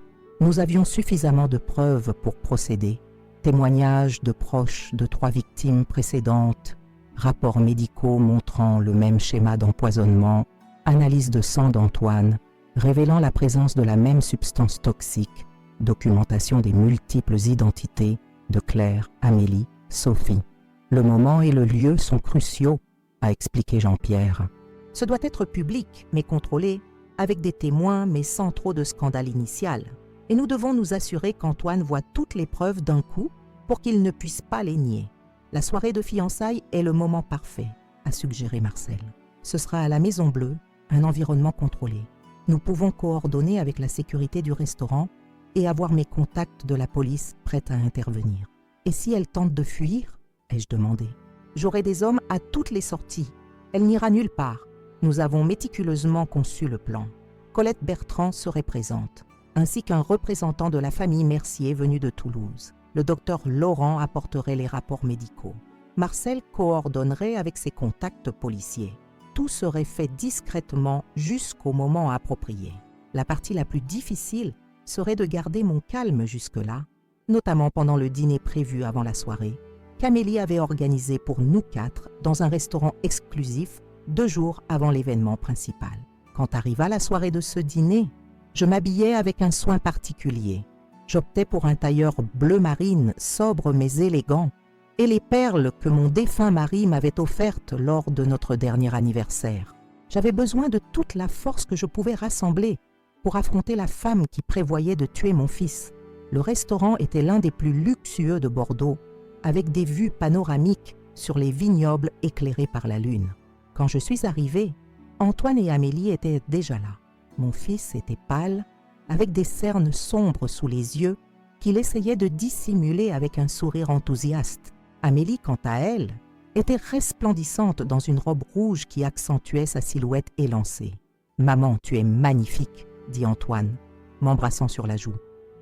Nous avions suffisamment de preuves pour procéder. Témoignages de proches de 3 victimes précédentes, rapports médicaux montrant le même schéma d'empoisonnement, analyse de sang d'Antoine, révélant la présence de la même substance toxique, documentation des multiples identités de Claire, Amélie, Sophie. Le moment et le lieu sont cruciaux, a expliqué Jean-Pierre. Ce doit être public, mais contrôlé, avec des témoins, mais sans trop de scandale initial. Et nous devons nous assurer qu'Antoine voit toutes les preuves d'un coup pour qu'il ne puisse pas les nier. La soirée de fiançailles est le moment parfait, a suggéré Marcel. Ce sera à la Maison Bleue, un environnement contrôlé. Nous pouvons coordonner avec la sécurité du restaurant et avoir mes contacts de la police prêts à intervenir. Et si elle tente de fuir, ai-je demandé. J'aurai des hommes à toutes les sorties. Elle n'ira nulle part. Nous avons méticuleusement conçu le plan. Colette Bertrand serait présente, ainsi qu'un représentant de la famille Mercier venu de Toulouse. Le docteur Laurent apporterait les rapports médicaux. Marcel coordonnerait avec ses contacts policiers. Tout serait fait discrètement jusqu'au moment approprié. La partie la plus difficile serait de garder mon calme jusque-là, notamment pendant le dîner prévu avant la soirée, qu'Amélie avait organisé pour nous 4 dans un restaurant exclusif 2 jours avant l'événement principal. Quand arriva la soirée de ce dîner, je m'habillais avec un soin particulier. J'optais pour un tailleur bleu marine, sobre mais élégant, et les perles que mon défunt mari m'avait offertes lors de notre dernier anniversaire. J'avais besoin de toute la force que je pouvais rassembler pour affronter la femme qui prévoyait de tuer mon fils. Le restaurant était l'un des plus luxueux de Bordeaux, avec des vues panoramiques sur les vignobles éclairés par la lune. Quand je suis arrivée, Antoine et Amélie étaient déjà là. Mon fils était pâle, avec des cernes sombres sous les yeux qu'il essayait de dissimuler avec un sourire enthousiaste. Amélie, quant à elle, était resplendissante dans une robe rouge qui accentuait sa silhouette élancée. « Maman, tu es magnifique !» dit Antoine, m'embrassant sur la joue.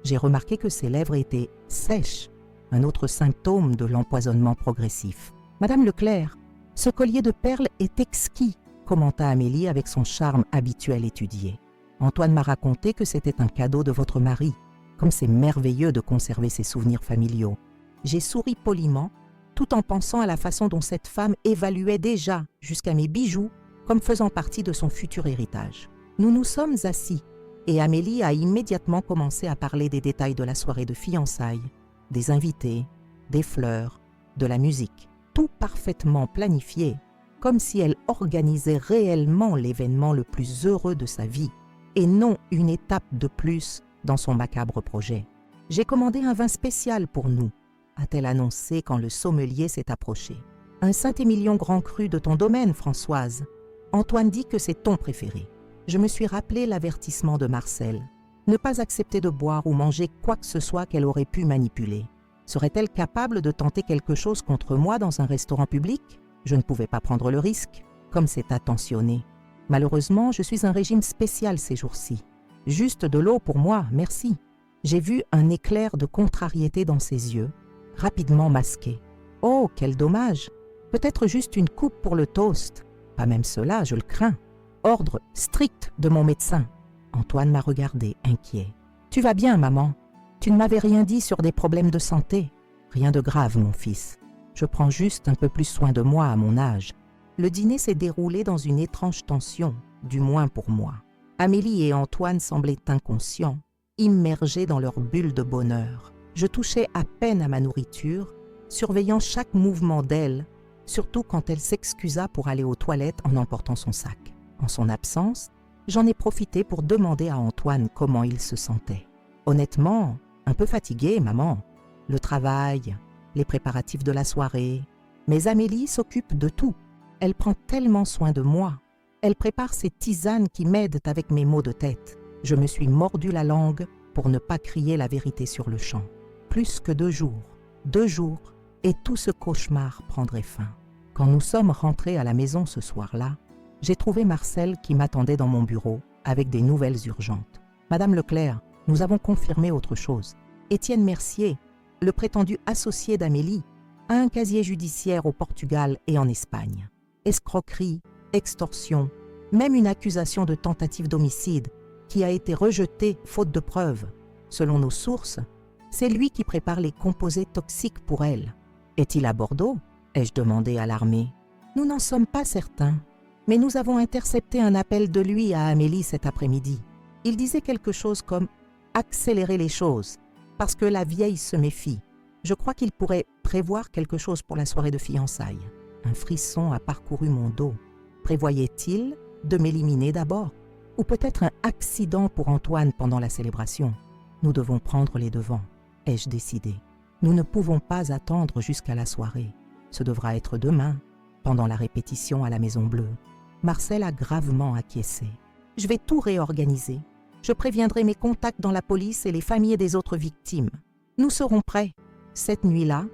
J'ai remarqué que ses lèvres étaient sèches, un autre symptôme de l'empoisonnement progressif. « Madame Leclerc, ce collier de perles est exquis !» commenta Amélie avec son charme habituel étudié. Antoine m'a raconté que c'était un cadeau de votre mari. Comme c'est merveilleux de conserver ses souvenirs familiaux. J'ai souri poliment, tout en pensant à la façon dont cette femme évaluait déjà jusqu'à mes bijoux comme faisant partie de son futur héritage. Nous nous sommes assis et Amélie a immédiatement commencé à parler des détails de la soirée de fiançailles, des invités, des fleurs, de la musique, tout parfaitement planifié, comme si elle organisait réellement l'événement le plus heureux de sa vie et non une étape de plus dans son macabre projet. « J'ai commandé un vin spécial pour nous », a-t-elle annoncé quand le sommelier s'est approché. « Un Saint-Émilion Grand Cru de ton domaine, Françoise. Antoine dit que c'est ton préféré. » Je me suis rappelé l'avertissement de Marcel. Ne pas accepter de boire ou manger quoi que ce soit qu'elle aurait pu manipuler. Serait-elle capable de tenter quelque chose contre moi dans un restaurant public? Je ne pouvais pas prendre le risque, comme c'est attentionné. Malheureusement, je suis un régime spécial ces jours-ci. Juste de l'eau pour moi, merci. J'ai vu un éclair de contrariété dans ses yeux, rapidement masqué. Oh, quel dommage! Peut-être juste une coupe pour le toast. Pas même cela, je le crains. Ordre strict de mon médecin. Antoine m'a regardé, inquiet. Tu vas bien, maman? Tu ne m'avais rien dit sur des problèmes de santé. Rien de grave, mon fils. Je prends juste un peu plus soin de moi à mon âge. Le dîner s'est déroulé dans une étrange tension, du moins pour moi. Amélie et Antoine semblaient inconscients, immergés dans leur bulle de bonheur. Je touchais à peine à ma nourriture, surveillant chaque mouvement d'elle, surtout quand elle s'excusa pour aller aux toilettes en emportant son sac. En son absence, j'en ai profité pour demander à Antoine comment il se sentait. Honnêtement, un peu fatigué, maman. Le travail, les préparatifs de la soirée. Mais Amélie s'occupe de tout. Elle prend tellement soin de moi. Elle prépare ces tisanes qui m'aident avec mes maux de tête. Je me suis mordu la langue pour ne pas crier la vérité sur le champ. Plus que 2 jours. 2 jours, et tout ce cauchemar prendrait fin. Quand nous sommes rentrés à la maison ce soir-là, j'ai trouvé Marcel qui m'attendait dans mon bureau avec des nouvelles urgentes. « Madame Leclerc, nous avons confirmé autre chose. Étienne Mercier, le prétendu associé d'Amélie, a un casier judiciaire au Portugal et en Espagne. Escroquerie, extorsion, même une accusation de tentative d'homicide qui a été rejetée faute de preuves. Selon nos sources, c'est lui qui prépare les composés toxiques pour elle. Est-il à Bordeaux? Ai-je demandé alarmé. Nous n'en sommes pas certains, mais nous avons intercepté un appel de lui à Amélie cet après-midi. Il disait quelque chose comme « accélérer les choses » parce que la vieille se méfie. Je crois qu'il pourrait prévoir quelque chose pour la soirée de fiançailles. Un frisson a parcouru mon dos. Prévoyait-il de m'éliminer d'abord? Ou peut-être un accident pour Antoine pendant la célébration? Nous devons prendre les devants, ai-je décidé. Nous ne pouvons pas attendre jusqu'à la soirée. Ce devra être demain, pendant la répétition à la Maison Bleue. Marcel a gravement acquiescé. Je vais tout réorganiser. Je préviendrai mes contacts dans la police et les familles des autres victimes. Nous serons prêts. Cette nuit-là,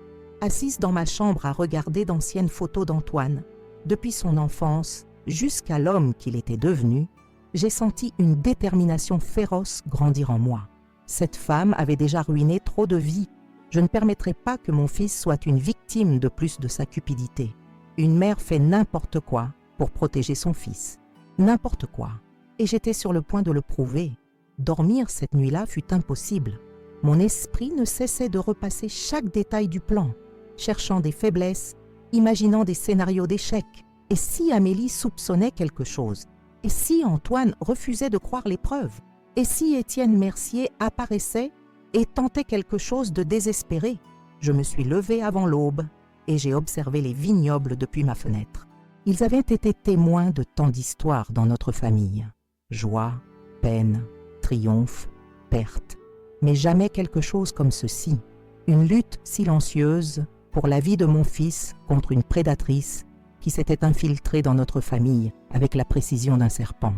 assise dans ma chambre à regarder d'anciennes photos d'Antoine, depuis son enfance jusqu'à l'homme qu'il était devenu, j'ai senti une détermination féroce grandir en moi. Cette femme avait déjà ruiné trop de vies. Je ne permettrai pas que mon fils soit une victime de plus de sa cupidité. Une mère fait n'importe quoi pour protéger son fils. N'importe quoi. Et j'étais sur le point de le prouver. Dormir cette nuit-là fut impossible. Mon esprit ne cessait de repasser chaque détail du plan, cherchant des faiblesses, imaginant des scénarios d'échec, Et si Amélie soupçonnait quelque chose? Et si Antoine refusait de croire les preuves? Et si Étienne Mercier apparaissait et tentait quelque chose de désespéré? Je me suis levée avant l'aube et j'ai observé les vignobles depuis ma fenêtre. Ils avaient été témoins de tant d'histoires dans notre famille. Joie, peine, triomphe, perte. Mais jamais quelque chose comme ceci. Une lutte silencieuse pour la vie de mon fils contre une prédatrice qui s'était infiltrée dans notre famille avec la précision d'un serpent.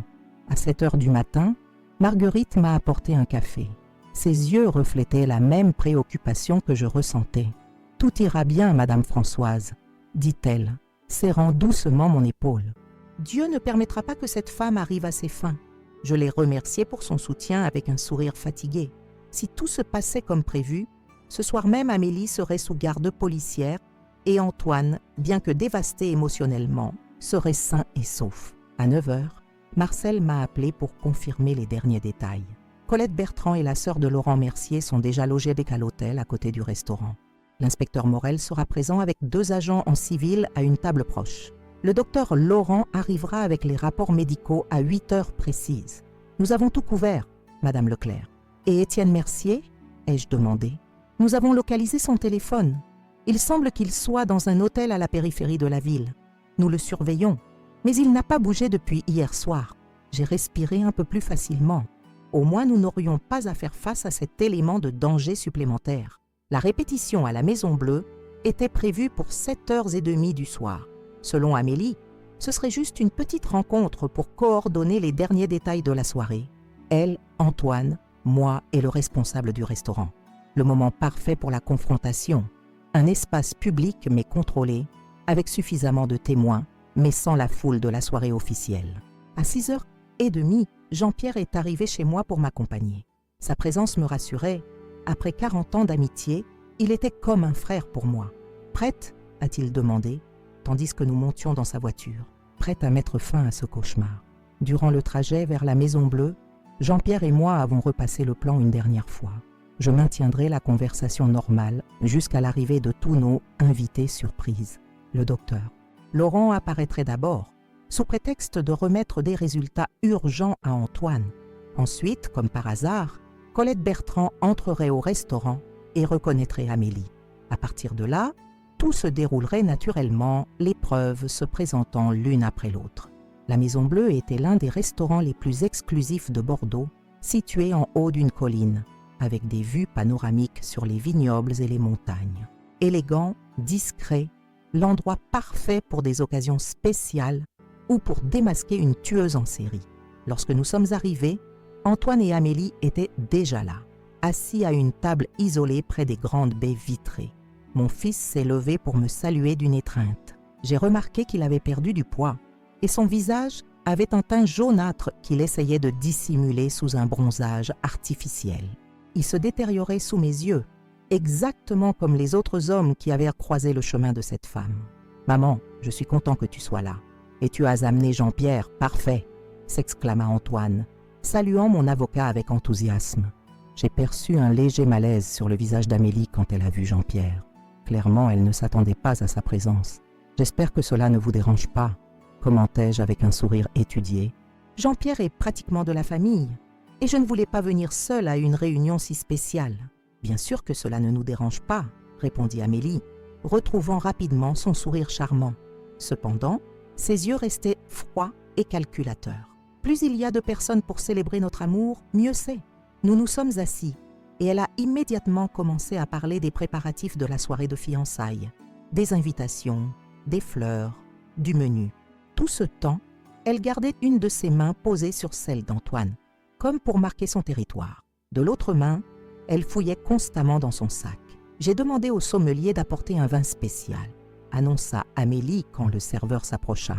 À 7 heures du matin, Marguerite m'a apporté un café. Ses yeux reflétaient la même préoccupation que je ressentais. « Tout ira bien, Madame Françoise », dit-elle, serrant doucement mon épaule. « Dieu ne permettra pas que cette femme arrive à ses fins. » Je l'ai remerciée pour son soutien avec un sourire fatigué. Si tout se passait comme prévu, ce soir même Amélie serait sous garde policière et Antoine, bien que dévasté émotionnellement, serait sain et sauf. À 9 heures, Marcel m'a appelé pour confirmer les derniers détails. Colette Bertrand et la sœur de Laurent Mercier sont déjà logées à l'hôtel à côté du restaurant. L'inspecteur Morel sera présent avec 2 agents en civil à une table proche. Le docteur Laurent arrivera avec les rapports médicaux à 8 heures précises. Nous avons tout couvert, Madame Leclerc. Et Étienne Mercier? Ai-je demandé. Nous avons localisé son téléphone. Il semble qu'il soit dans un hôtel à la périphérie de la ville. Nous le surveillons, mais il n'a pas bougé depuis hier soir. J'ai respiré un peu plus facilement. Au moins, nous n'aurions pas à faire face à cet élément de danger supplémentaire. La répétition à la Maison Bleue était prévue pour 7h30 du soir. Selon Amélie, ce serait juste une petite rencontre pour coordonner les derniers détails de la soirée. Elle, Antoine, moi et le responsable du restaurant. Le moment parfait pour la confrontation. Un espace public mais contrôlé, avec suffisamment de témoins, mais sans la foule de la soirée officielle. À 6h30, Jean-Pierre est arrivé chez moi pour m'accompagner. Sa présence me rassurait. Après 40 ans d'amitié, il était comme un frère pour moi. « Prête ?» a-t-il demandé, tandis que nous montions dans sa voiture. Prête à mettre fin à ce cauchemar. Durant le trajet vers la Maison Bleue, Jean-Pierre et moi avons repassé le plan une dernière fois. Je maintiendrai la conversation normale jusqu'à l'arrivée de tous nos invités surprises. Le docteur. Laurent apparaîtrait d'abord, sous prétexte de remettre des résultats urgents à Antoine. Ensuite, comme par hasard, Colette Bertrand entrerait au restaurant et reconnaîtrait Amélie. À partir de là, tout se déroulerait naturellement, les preuves se présentant l'une après l'autre. La Maison Bleue était l'un des restaurants les plus exclusifs de Bordeaux, situé en haut d'une colline, avec des vues panoramiques sur les vignobles et les montagnes. Élégant, discret, l'endroit parfait pour des occasions spéciales ou pour démasquer une tueuse en série. Lorsque nous sommes arrivés, Antoine et Amélie étaient déjà là, assis à une table isolée près des grandes baies vitrées. Mon fils s'est levé pour me saluer d'une étreinte. J'ai remarqué qu'il avait perdu du poids et son visage avait un teint jaunâtre qu'il essayait de dissimuler sous un bronzage artificiel. Il se détériorait sous mes yeux, exactement comme les autres hommes qui avaient croisé le chemin de cette femme. « Maman, je suis content que tu sois là. Et tu as amené Jean-Pierre, parfait !» s'exclama Antoine, saluant mon avocat avec enthousiasme. J'ai perçu un léger malaise sur le visage d'Amélie quand elle a vu Jean-Pierre. Clairement, elle ne s'attendait pas à sa présence. « J'espère que cela ne vous dérange pas », commentai-je avec un sourire étudié. « Jean-Pierre est pratiquement de la famille, et je ne voulais pas venir seule à une réunion si spéciale. »« Bien sûr que cela ne nous dérange pas, » répondit Amélie, retrouvant rapidement son sourire charmant. Cependant, ses yeux restaient froids et calculateurs. Plus il y a de personnes pour célébrer notre amour, mieux c'est. Nous nous sommes assis, et elle a immédiatement commencé à parler des préparatifs de la soirée de fiançailles, des invitations, des fleurs, du menu. Tout ce temps, elle gardait une de ses mains posée sur celle d'Antoine, comme pour marquer son territoire. De l'autre main, elle fouillait constamment dans son sac. J'ai demandé au sommelier d'apporter un vin spécial, annonça Amélie quand le serveur s'approcha.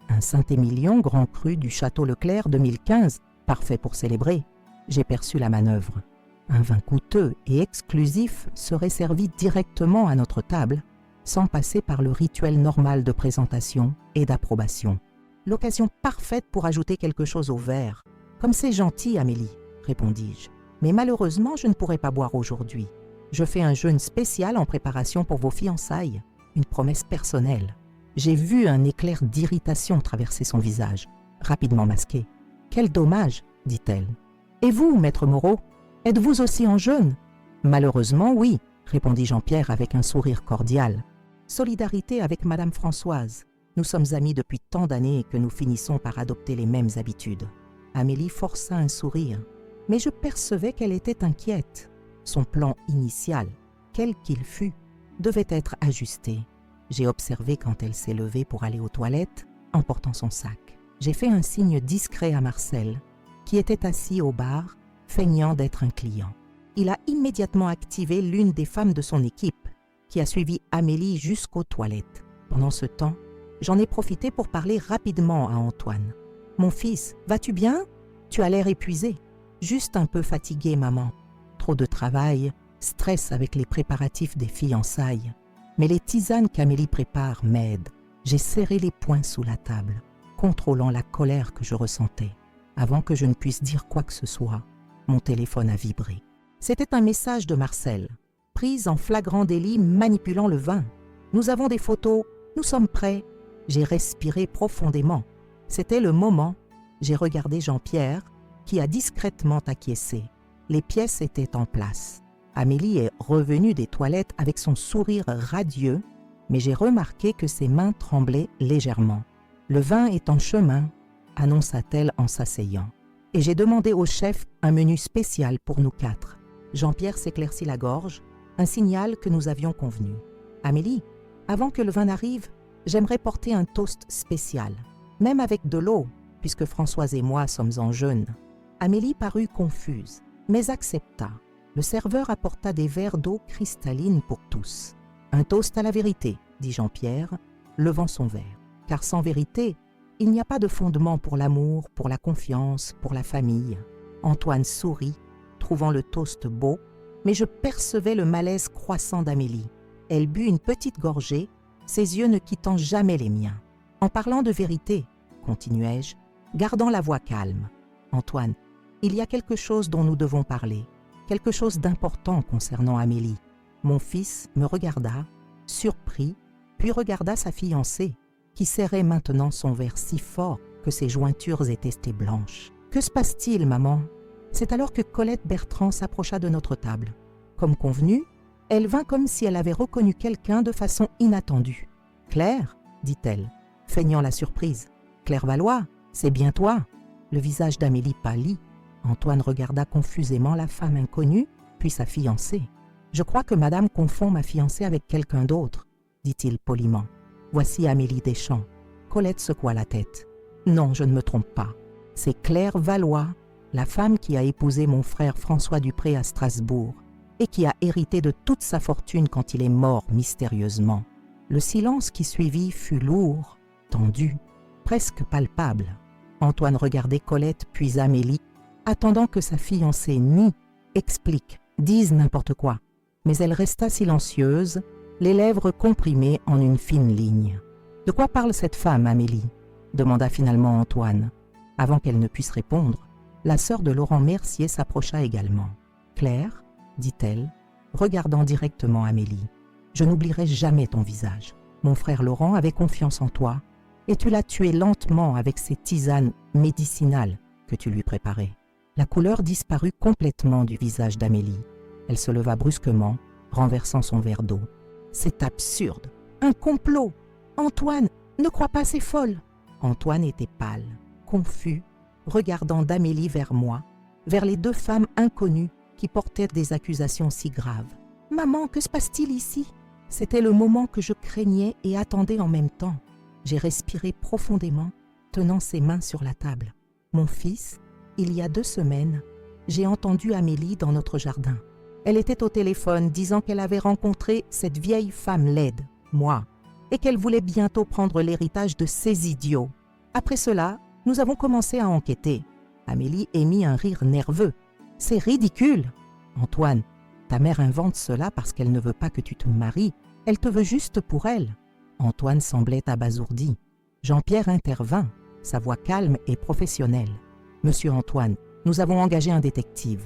Un Saint-Émilion Grand Cru du Château Leclerc 2015, parfait pour célébrer. J'ai perçu la manœuvre. Un vin coûteux et exclusif serait servi directement à notre table, sans passer par le rituel normal de présentation et d'approbation. L'occasion parfaite pour ajouter quelque chose au verre. « Comme c'est gentil, Amélie, » répondis-je. « Mais malheureusement, je ne pourrai pas boire aujourd'hui. Je fais un jeûne spécial en préparation pour vos fiançailles, une promesse personnelle. » J'ai vu un éclair d'irritation traverser son visage, rapidement masqué. « Quel dommage !» dit-elle. « Et vous, maître Moreau, êtes-vous aussi en jeûne ?»« Malheureusement, oui, » répondit Jean-Pierre avec un sourire cordial. « Solidarité avec Madame Françoise. Nous sommes amis depuis tant d'années que nous finissons par adopter les mêmes habitudes. » Amélie força un sourire, mais je percevais qu'elle était inquiète. Son plan initial, quel qu'il fût, devait être ajusté. J'ai observé quand elle s'est levée pour aller aux toilettes, en portant son sac. J'ai fait un signe discret à Marcel, qui était assis au bar, feignant d'être un client. Il a immédiatement activé l'une des femmes de son équipe, qui a suivi Amélie jusqu'aux toilettes. Pendant ce temps, j'en ai profité pour parler rapidement à Antoine. « Mon fils, vas-tu bien? Tu as l'air épuisé. »« Juste un peu fatigué, maman. Trop de travail, stress avec les préparatifs des fiançailles. Mais les tisanes qu'Amélie prépare m'aident. » J'ai serré les poings sous la table, contrôlant la colère que je ressentais. Avant que je ne puisse dire quoi que ce soit, mon téléphone a vibré. C'était un message de Marcel, prise en flagrant délit manipulant le vin. « Nous avons des photos, nous sommes prêts. » J'ai respiré profondément. C'était le moment. J'ai regardé Jean-Pierre, qui a discrètement acquiescé. Les pièces étaient en place. Amélie est revenue des toilettes avec son sourire radieux, mais j'ai remarqué que ses mains tremblaient légèrement. « Le vin est en chemin », annonça-t-elle en s'asseyant. Et j'ai demandé au chef un menu spécial pour nous 4. Jean-Pierre s'éclaircit la gorge, un signal que nous avions convenu. « Amélie, avant que le vin n'arrive, j'aimerais porter un toast spécial, même avec de l'eau, puisque Françoise et moi sommes en jeûne. » Amélie parut confuse, mais accepta. Le serveur apporta des verres d'eau cristalline pour tous. « Un toast à la vérité, » dit Jean-Pierre, levant son verre. « Car sans vérité, il n'y a pas de fondement pour l'amour, pour la confiance, pour la famille. » Antoine sourit, trouvant le toast beau, mais je percevais le malaise croissant d'Amélie. Elle but une petite gorgée, ses yeux ne quittant jamais les miens. « En parlant de vérité, » continuai-je, gardant la voix calme. « Antoine, il y a quelque chose dont nous devons parler, quelque chose d'important concernant Amélie. » Mon fils me regarda, surpris, puis regarda sa fiancée, qui serrait maintenant son verre si fort que ses jointures étaient blanches. « Que se passe-t-il, maman ?» C'est alors que Colette Bertrand s'approcha de notre table. Comme convenu, elle vint comme si elle avait reconnu quelqu'un de façon inattendue. « Claire ?» dit-elle, feignant la surprise. « Claire Valois, c'est bien toi ?» Le visage d'Amélie pâlit. Antoine regarda confusément la femme inconnue, puis sa fiancée. « Je crois que madame confond ma fiancée avec quelqu'un d'autre, » dit-il poliment. « Voici Amélie Deschamps. » Colette secoua la tête. « Non, je ne me trompe pas. C'est Claire Valois, la femme qui a épousé mon frère François Dupré à Strasbourg et qui a hérité de toute sa fortune quand il est mort mystérieusement. » Le silence qui suivit fut lourd, tendu, presque palpable. Antoine regardait Colette puis Amélie, attendant que sa fiancée nie, explique, dise n'importe quoi. Mais elle resta silencieuse, les lèvres comprimées en une fine ligne. « De quoi parle cette femme, Amélie ?» demanda finalement Antoine. Avant qu'elle ne puisse répondre, la sœur de Laurent Mercier s'approcha également. « Claire, » dit-elle, regardant directement Amélie, « je n'oublierai jamais ton visage. Mon frère Laurent avait confiance en toi et tu l'as tué lentement avec ces tisanes médicinales que tu lui préparais. » La couleur disparut complètement du visage d'Amélie. Elle se leva brusquement, renversant son verre d'eau. « C'est absurde! Un complot! Antoine, ne crois pas, c'est folle !» Antoine était pâle, confus, regardant d'Amélie vers moi, vers les 2 femmes inconnues qui portaient des accusations si graves. « Maman, que se passe-t-il ici ?» C'était le moment que je craignais et attendais en même temps. J'ai respiré profondément, tenant ses mains sur la table. « Mon fils, il y a 2 semaines, j'ai entendu Amélie dans notre jardin. Elle était au téléphone disant qu'elle avait rencontré cette vieille femme laide, moi, et qu'elle voulait bientôt prendre l'héritage de ces idiots. Après cela, nous avons commencé à enquêter. » Amélie émit un rire nerveux. « C'est ridicule. Antoine, ta mère invente cela parce qu'elle ne veut pas que tu te maries. Elle te veut juste pour elle. » Antoine semblait abasourdi. Jean-Pierre intervint, sa voix calme et professionnelle. « Monsieur Antoine, nous avons engagé un détective.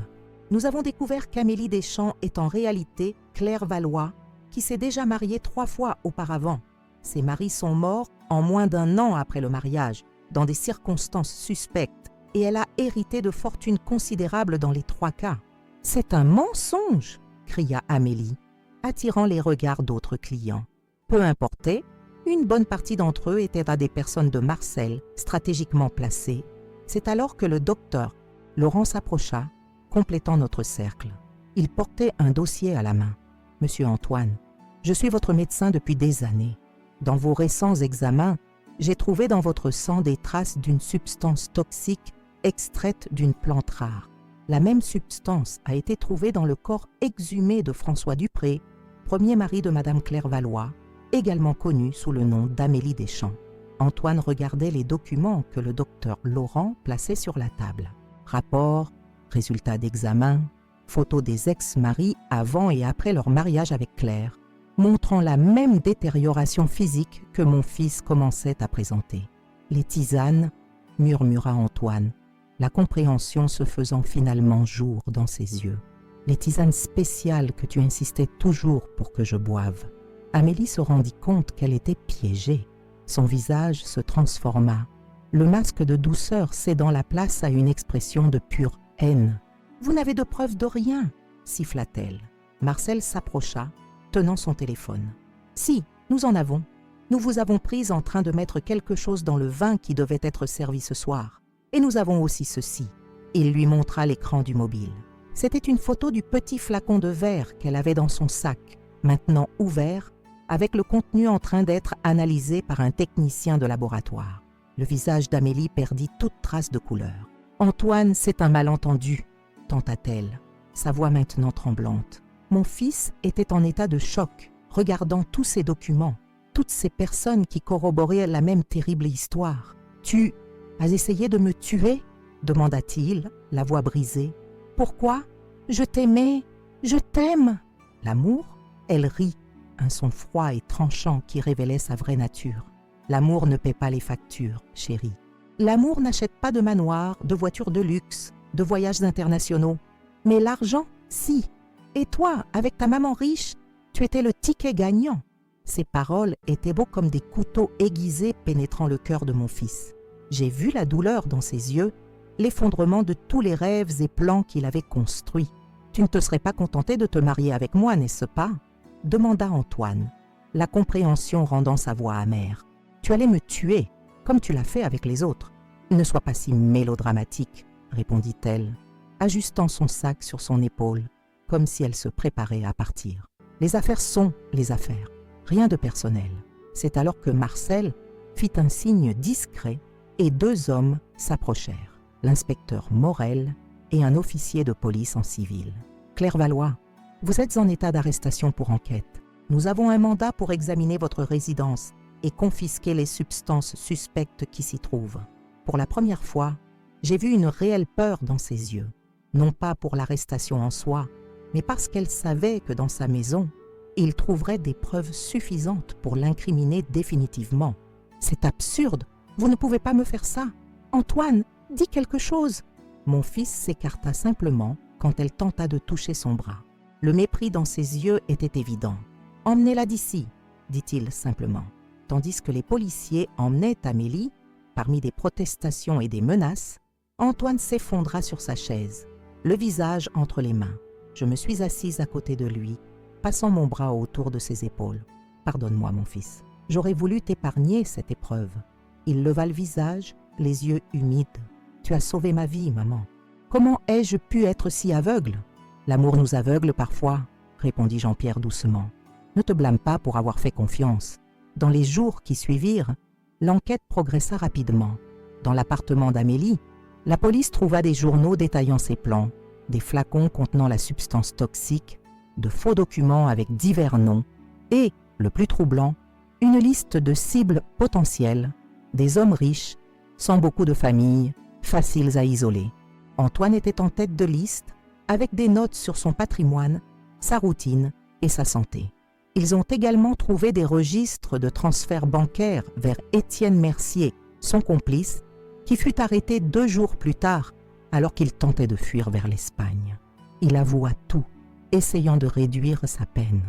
Nous avons découvert qu'Amélie Deschamps est en réalité Claire Valois, qui s'est déjà mariée 3 fois auparavant. Ses maris sont morts en moins d'1 an après le mariage, dans des circonstances suspectes, et elle a hérité de fortunes considérables dans les 3 cas. « C'est un mensonge !» cria Amélie, attirant les regards d'autres clients. Peu importait, une bonne partie d'entre eux étaient à des personnes de Marcel, stratégiquement placées. C'est alors que le docteur Laurent s'approcha, complétant notre cercle. Il portait un dossier à la main. « Monsieur Antoine, je suis votre médecin depuis des années. Dans vos récents examens, j'ai trouvé dans votre sang des traces d'une substance toxique extraite d'une plante rare. La même substance a été trouvée dans le corps exhumé de François Dupré, premier mari de Madame Claire Valois, également connu sous le nom d'Amélie Deschamps. » Antoine regardait les documents que le docteur Laurent plaçait sur la table. Rapports, résultats d'examen, photos des ex-maris avant et après leur mariage avec Claire, montrant la même détérioration physique que mon fils commençait à présenter. « Les tisanes » murmura Antoine, la compréhension se faisant finalement jour dans ses yeux. « Les tisanes spéciales que tu insistais toujours pour que je boive. » Amélie se rendit compte qu'elle était piégée. Son visage se transforma, le masque de douceur cédant la place à une expression de pure haine. « Vous n'avez de preuve de rien !» siffla-t-elle. Marcel s'approcha, tenant son téléphone. « Si, nous en avons. Nous vous avons prise en train de mettre quelque chose dans le vin qui devait être servi ce soir. Et nous avons aussi ceci. » Il lui montra l'écran du mobile. C'était une photo du petit flacon de verre qu'elle avait dans son sac, maintenant ouvert, avec le contenu en train d'être analysé par un technicien de laboratoire. Le visage d'Amélie perdit toute trace de couleur. « Antoine, c'est un malentendu, » tenta-t-elle, sa voix maintenant tremblante. Mon fils était en état de choc, regardant tous ces documents, toutes ces personnes qui corroboraient la même terrible histoire. « Tu as essayé de me tuer ?» demanda-t-il, la voix brisée. « Pourquoi ? Je t'aimais, je t'aime !» L'amour ? Elle rit, un son froid et tranchant qui révélait sa vraie nature. L'amour ne paie pas les factures, chérie. L'amour n'achète pas de manoirs, de voitures de luxe, de voyages internationaux. Mais l'argent, si. Et toi, avec ta maman riche, tu étais le ticket gagnant. Ces paroles étaient beaux comme des couteaux aiguisés pénétrant le cœur de mon fils. J'ai vu la douleur dans ses yeux, l'effondrement de tous les rêves et plans qu'il avait construits. Tu ne te serais pas contenté de te marier avec moi, n'est-ce pas ? Demanda Antoine, la compréhension rendant sa voix amère. Tu allais me tuer, comme tu l'as fait avec les autres. Ne sois pas si mélodramatique, répondit-elle, ajustant son sac sur son épaule, comme si elle se préparait à partir. Les affaires sont les affaires, rien de personnel. C'est alors que Marcel fit un signe discret et 2 hommes s'approchèrent, l'inspecteur Morel et un officier de police en civil. « Claire Valois, vous êtes en état d'arrestation pour enquête. Nous avons un mandat pour examiner votre résidence et confisquer les substances suspectes qui s'y trouvent. » Pour la première fois, j'ai vu une réelle peur dans ses yeux, non pas pour l'arrestation en soi, mais parce qu'elle savait que dans sa maison, il trouverait des preuves suffisantes pour l'incriminer définitivement. « C'est absurde, vous ne pouvez pas me faire ça. Antoine, dis quelque chose !» Mon fils s'écarta simplement quand elle tenta de toucher son bras. Le mépris dans ses yeux était évident. « Emmenez-la d'ici », dit-il simplement, tandis que les policiers emmenaient Amélie. Parmi des protestations et des menaces, Antoine s'effondra sur sa chaise, le visage entre les mains. Je me suis assise à côté de lui, passant mon bras autour de ses épaules. « Pardonne-moi, mon fils. J'aurais voulu t'épargner cette épreuve. » Il leva le visage, les yeux humides. « Tu as sauvé ma vie, maman. Comment ai-je pu être si aveugle ?»« L'amour nous aveugle parfois, » répondit Jean-Pierre doucement. « Ne te blâme pas pour avoir fait confiance. » Dans les jours qui suivirent, l'enquête progressa rapidement. Dans l'appartement d'Amélie, la police trouva des journaux détaillant ses plans, des flacons contenant la substance toxique, de faux documents avec divers noms et, le plus troublant, une liste de cibles potentielles, des hommes riches, sans beaucoup de famille, faciles à isoler. Antoine était en tête de liste, avec des notes sur son patrimoine, sa routine et sa santé. Ils ont également trouvé des registres de transferts bancaires vers Étienne Mercier, son complice, qui fut arrêté 2 jours plus tard alors qu'il tentait de fuir vers l'Espagne. Il avoua tout, essayant de réduire sa peine,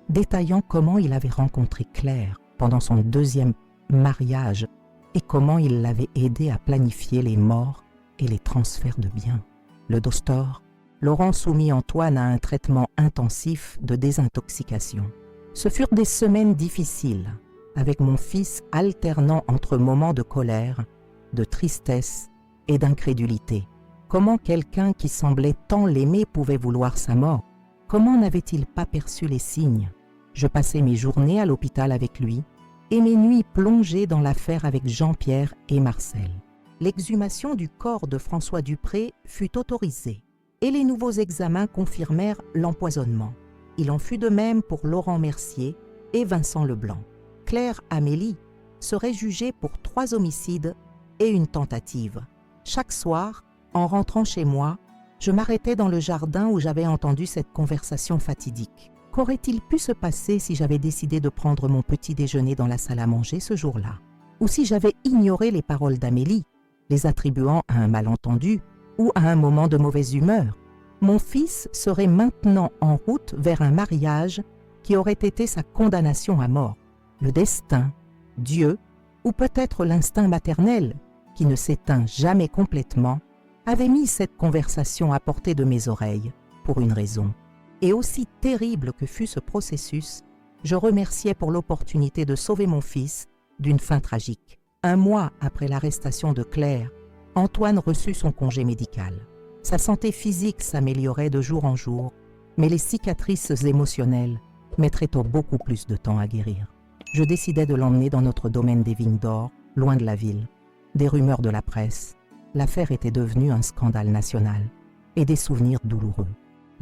détaillant comment il avait rencontré Claire, pendant son deuxième mariage et comment il l'avait aidé à planifier les morts et les transferts de biens. Le docteur Laurent soumit Antoine à un traitement intensif de désintoxication. Ce furent des semaines difficiles, avec mon fils alternant entre moments de colère, de tristesse et d'incrédulité. Comment quelqu'un qui semblait tant l'aimer pouvait vouloir sa mort? Comment n'avait-il pas perçu les signes? Je passais mes journées à l'hôpital avec lui et mes nuits plongées dans l'affaire avec Jean-Pierre et Marcel. L'exhumation du corps de François Dupré fut autorisée et les nouveaux examens confirmèrent l'empoisonnement. Il en fut de même pour Laurent Mercier et Vincent Leblanc. Claire Amélie serait jugée pour 3 homicides et une tentative. Chaque soir, en rentrant chez moi, je m'arrêtais dans le jardin où j'avais entendu cette conversation fatidique. Qu'aurait-il pu se passer si j'avais décidé de prendre mon petit déjeuner dans la salle à manger ce jour-là? Ou si j'avais ignoré les paroles d'Amélie, les attribuant à un malentendu ou à un moment de mauvaise humeur? Mon fils serait maintenant en route vers un mariage qui aurait été sa condamnation à mort. Le destin, Dieu, ou peut-être l'instinct maternel, qui ne s'éteint jamais complètement, avait mis cette conversation à portée de mes oreilles, pour une raison. Et aussi terrible que fût ce processus, je remerciais pour l'opportunité de sauver mon fils d'une fin tragique. 1 mois après l'arrestation de Claire, Antoine reçut son congé médical. Sa santé physique s'améliorait de jour en jour, mais les cicatrices émotionnelles mettraient beaucoup plus de temps à guérir. Je décidai de l'emmener dans notre domaine des Vignes d'Or, loin de la ville. Des rumeurs de la presse, l'affaire était devenue un scandale national, et des souvenirs douloureux.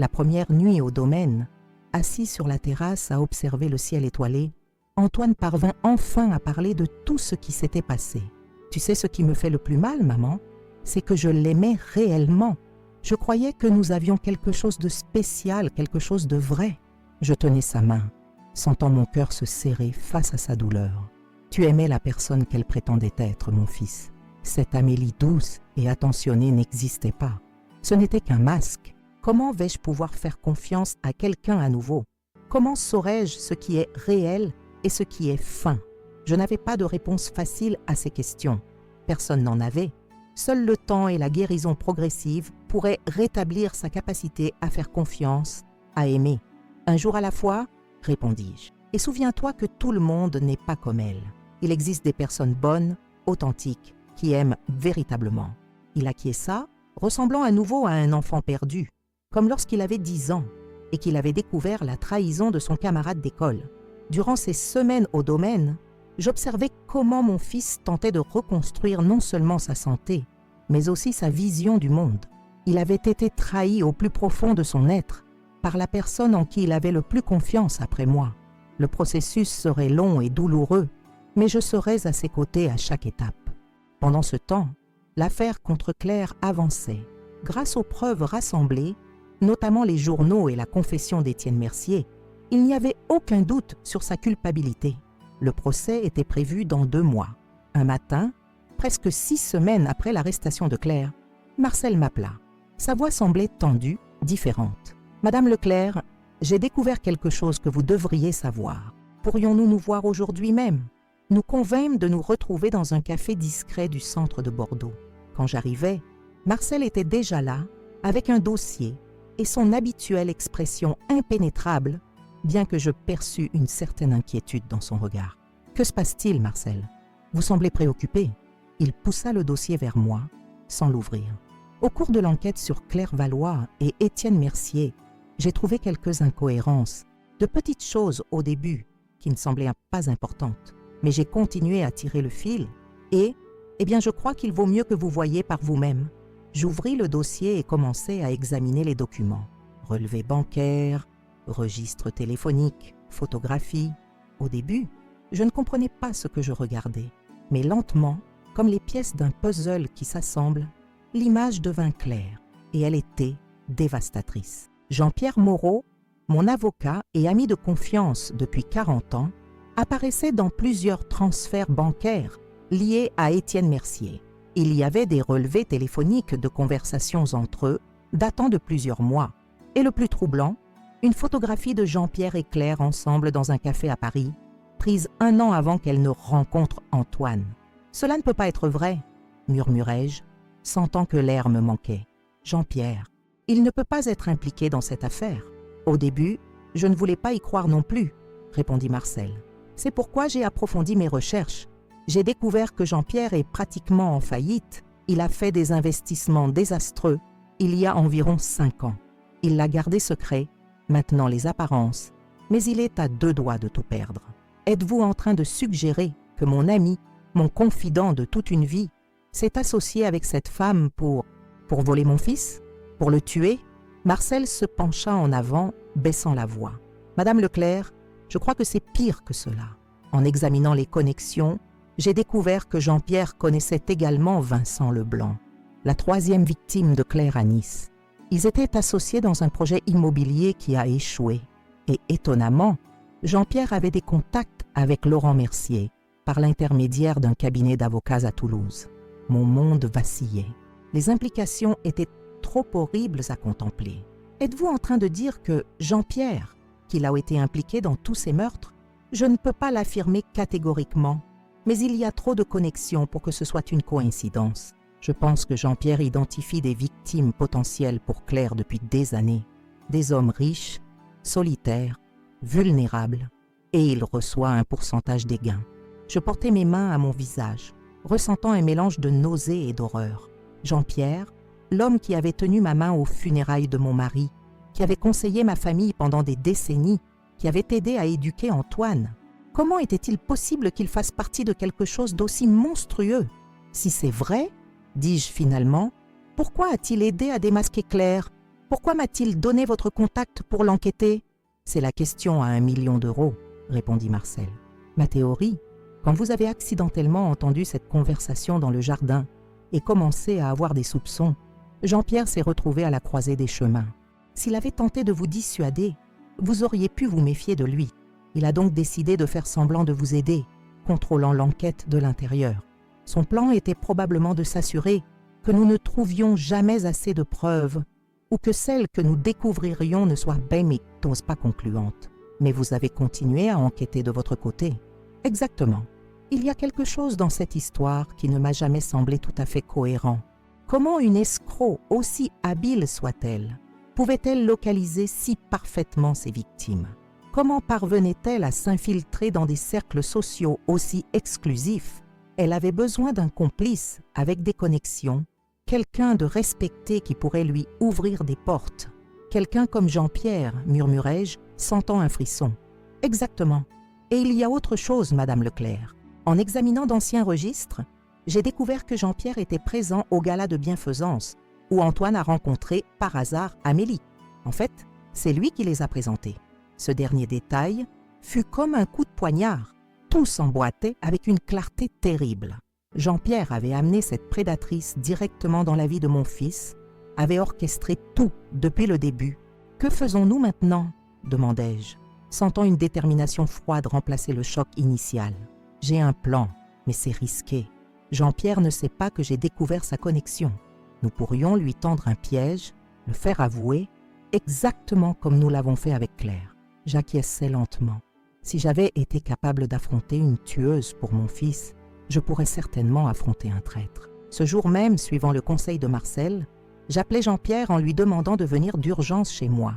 La première nuit au domaine, assis sur la terrasse à observer le ciel étoilé, Antoine parvint enfin à parler de tout ce qui s'était passé. « Tu sais ce qui me fait le plus mal, maman? C'est que je l'aimais réellement. Je croyais que nous avions quelque chose de spécial, quelque chose de vrai. » Je tenais sa main, sentant mon cœur se serrer face à sa douleur. « Tu aimais la personne qu'elle prétendait être, mon fils. Cette Amélie douce et attentionnée n'existait pas. Ce n'était qu'un masque. Comment vais-je pouvoir faire confiance à quelqu'un à nouveau? Comment saurais-je ce qui est réel et ce qui est fin? Je n'avais pas de réponse facile à ces questions. Personne n'en avait. Seul le temps et la guérison progressive pourraient rétablir sa capacité à faire confiance, à aimer. Un jour à la fois, répondis-je. Et souviens-toi que tout le monde n'est pas comme elle. Il existe des personnes bonnes, authentiques, qui aiment véritablement. Il acquiesça, ressemblant à nouveau à un enfant perdu, comme lorsqu'il avait 10 ans et qu'il avait découvert la trahison de son camarade d'école. Durant ces semaines au domaine, j'observais comment mon fils tentait de reconstruire non seulement sa santé, mais aussi sa vision du monde. Il avait été trahi au plus profond de son être par la personne en qui il avait le plus confiance après moi. Le processus serait long et douloureux, mais je serais à ses côtés à chaque étape. Pendant ce temps, l'affaire contre Claire avançait. Grâce aux preuves rassemblées, notamment les journaux et la confession d'Étienne Mercier, il n'y avait aucun doute sur sa culpabilité. Le procès était prévu dans 2 mois. Un matin, presque 6 semaines après l'arrestation de Claire, Marcel m'appela. Sa voix semblait tendue, différente. « Madame Leclerc, j'ai découvert quelque chose que vous devriez savoir. Pourrions-nous nous voir aujourd'hui même ?» Nous convînmes de nous retrouver dans un café discret du centre de Bordeaux. Quand j'arrivais, Marcel était déjà là, avec un dossier et son habituelle expression impénétrable, bien que je perçus une certaine inquiétude dans son regard. « Que se passe-t-il, Marcel? Vous semblez préoccupé. » Il poussa le dossier vers moi, sans l'ouvrir. Au cours de l'enquête sur Claire Valois et Étienne Mercier, j'ai trouvé quelques incohérences, de petites choses au début qui ne semblaient pas importantes. Mais j'ai continué à tirer le fil et, je crois qu'il vaut mieux que vous voyiez par vous-même. J'ouvris le dossier et commençai à examiner les documents. Relevés bancaires, registres téléphoniques, photographies. Au début, je ne comprenais pas ce que je regardais. Mais lentement, comme les pièces d'un puzzle qui s'assemblent, l'image devint claire et elle était dévastatrice. Jean-Pierre Moreau, mon avocat et ami de confiance depuis 40 ans, apparaissait dans plusieurs transferts bancaires liés à Étienne Mercier. Il y avait des relevés téléphoniques de conversations entre eux datant de plusieurs mois. Et le plus troublant, une photographie de Jean-Pierre et Claire ensemble dans un café à Paris, prise 1 an avant qu'elle ne rencontre Antoine. Cela ne peut pas être vrai, murmurai-je, sentant que l'air me manquait. Jean-Pierre, il ne peut pas être impliqué dans cette affaire. Au début, je ne voulais pas y croire non plus, répondit Marcel. C'est pourquoi j'ai approfondi mes recherches. J'ai découvert que Jean-Pierre est pratiquement en faillite. Il a fait des investissements désastreux il y a environ 5 ans. Il l'a gardé secret, maintenant les apparences, mais il est à 2 doigts de tout perdre. Êtes-vous en train de suggérer que mon ami, mon confident de toute une vie, s'est associé avec cette femme pour voler mon fils? Pour le tuer? Marcel se pencha en avant, baissant la voix. Madame Leclerc, je crois que c'est pire que cela. En examinant les connexions, j'ai découvert que Jean-Pierre connaissait également Vincent Leblanc, la 3e victime de Claire à Nice. Ils étaient associés dans un projet immobilier qui a échoué. Et étonnamment, Jean-Pierre avait des contacts avec Laurent Mercier, par l'intermédiaire d'un cabinet d'avocats à Toulouse. Mon monde vacillait. Les implications étaient trop horribles à contempler. Êtes-vous en train de dire que Jean-Pierre, qu'il a été impliqué dans tous ces meurtres? Je ne peux pas l'affirmer catégoriquement, mais il y a trop de connexions pour que ce soit une coïncidence. Je pense que Jean-Pierre identifie des victimes potentielles pour Claire depuis des années. Des hommes riches, solitaires, vulnérables, et il reçoit un pourcentage des gains. Je portais mes mains à mon visage, ressentant un mélange de nausée et d'horreur. Jean-Pierre, l'homme qui avait tenu ma main aux funérailles de mon mari, qui avait conseillé ma famille pendant des décennies, qui avait aidé à éduquer Antoine. Comment était-il possible qu'il fasse partie de quelque chose d'aussi monstrueux? Si c'est vrai, dis-je finalement, pourquoi a-t-il aidé à démasquer Claire? Pourquoi m'a-t-il donné votre contact pour l'enquêter? C'est la question à 1 million d'euros, répondit Marcel. Ma théorie, quand vous avez accidentellement entendu cette conversation dans le jardin et commencé à avoir des soupçons, Jean-Pierre s'est retrouvé à la croisée des chemins. S'il avait tenté de vous dissuader, vous auriez pu vous méfier de lui. Il a donc décidé de faire semblant de vous aider, contrôlant l'enquête de l'intérieur. Son plan était probablement de s'assurer que nous ne trouvions jamais assez de preuves ou que celles que nous découvririons ne soient pas concluantes. Mais vous avez continué à enquêter de votre côté. Exactement. Il y a quelque chose dans cette histoire qui ne m'a jamais semblé tout à fait cohérent. Comment une escroc, aussi habile soit-elle, pouvait-elle localiser si parfaitement ses victimes? Comment parvenait-elle à s'infiltrer dans des cercles sociaux aussi exclusifs? Elle avait besoin d'un complice avec des connexions, quelqu'un de respecté qui pourrait lui ouvrir des portes. Quelqu'un comme Jean-Pierre, murmurai-je, sentant un frisson. Exactement. Et il y a autre chose, Madame Leclerc. En examinant d'anciens registres, j'ai découvert que Jean-Pierre était présent au gala de bienfaisance, où Antoine a rencontré par hasard Amélie. En fait, c'est lui qui les a présentés. Ce dernier détail fut comme un coup de poignard. Tout s'emboîtait avec une clarté terrible. Jean-Pierre avait amené cette prédatrice directement dans la vie de mon fils, avait orchestré tout depuis le début. « Que faisons-nous maintenant ?» demandai-je, sentant une détermination froide remplacer le choc initial. « J'ai un plan, mais c'est risqué. Jean-Pierre ne sait pas que j'ai découvert sa connexion. Nous pourrions lui tendre un piège, le faire avouer, exactement comme nous l'avons fait avec Claire. » J'acquiesçais lentement. Si j'avais été capable d'affronter une tueuse pour mon fils, je pourrais certainement affronter un traître. Ce jour même, suivant le conseil de Marcel, j'appelai Jean-Pierre en lui demandant de venir d'urgence chez moi.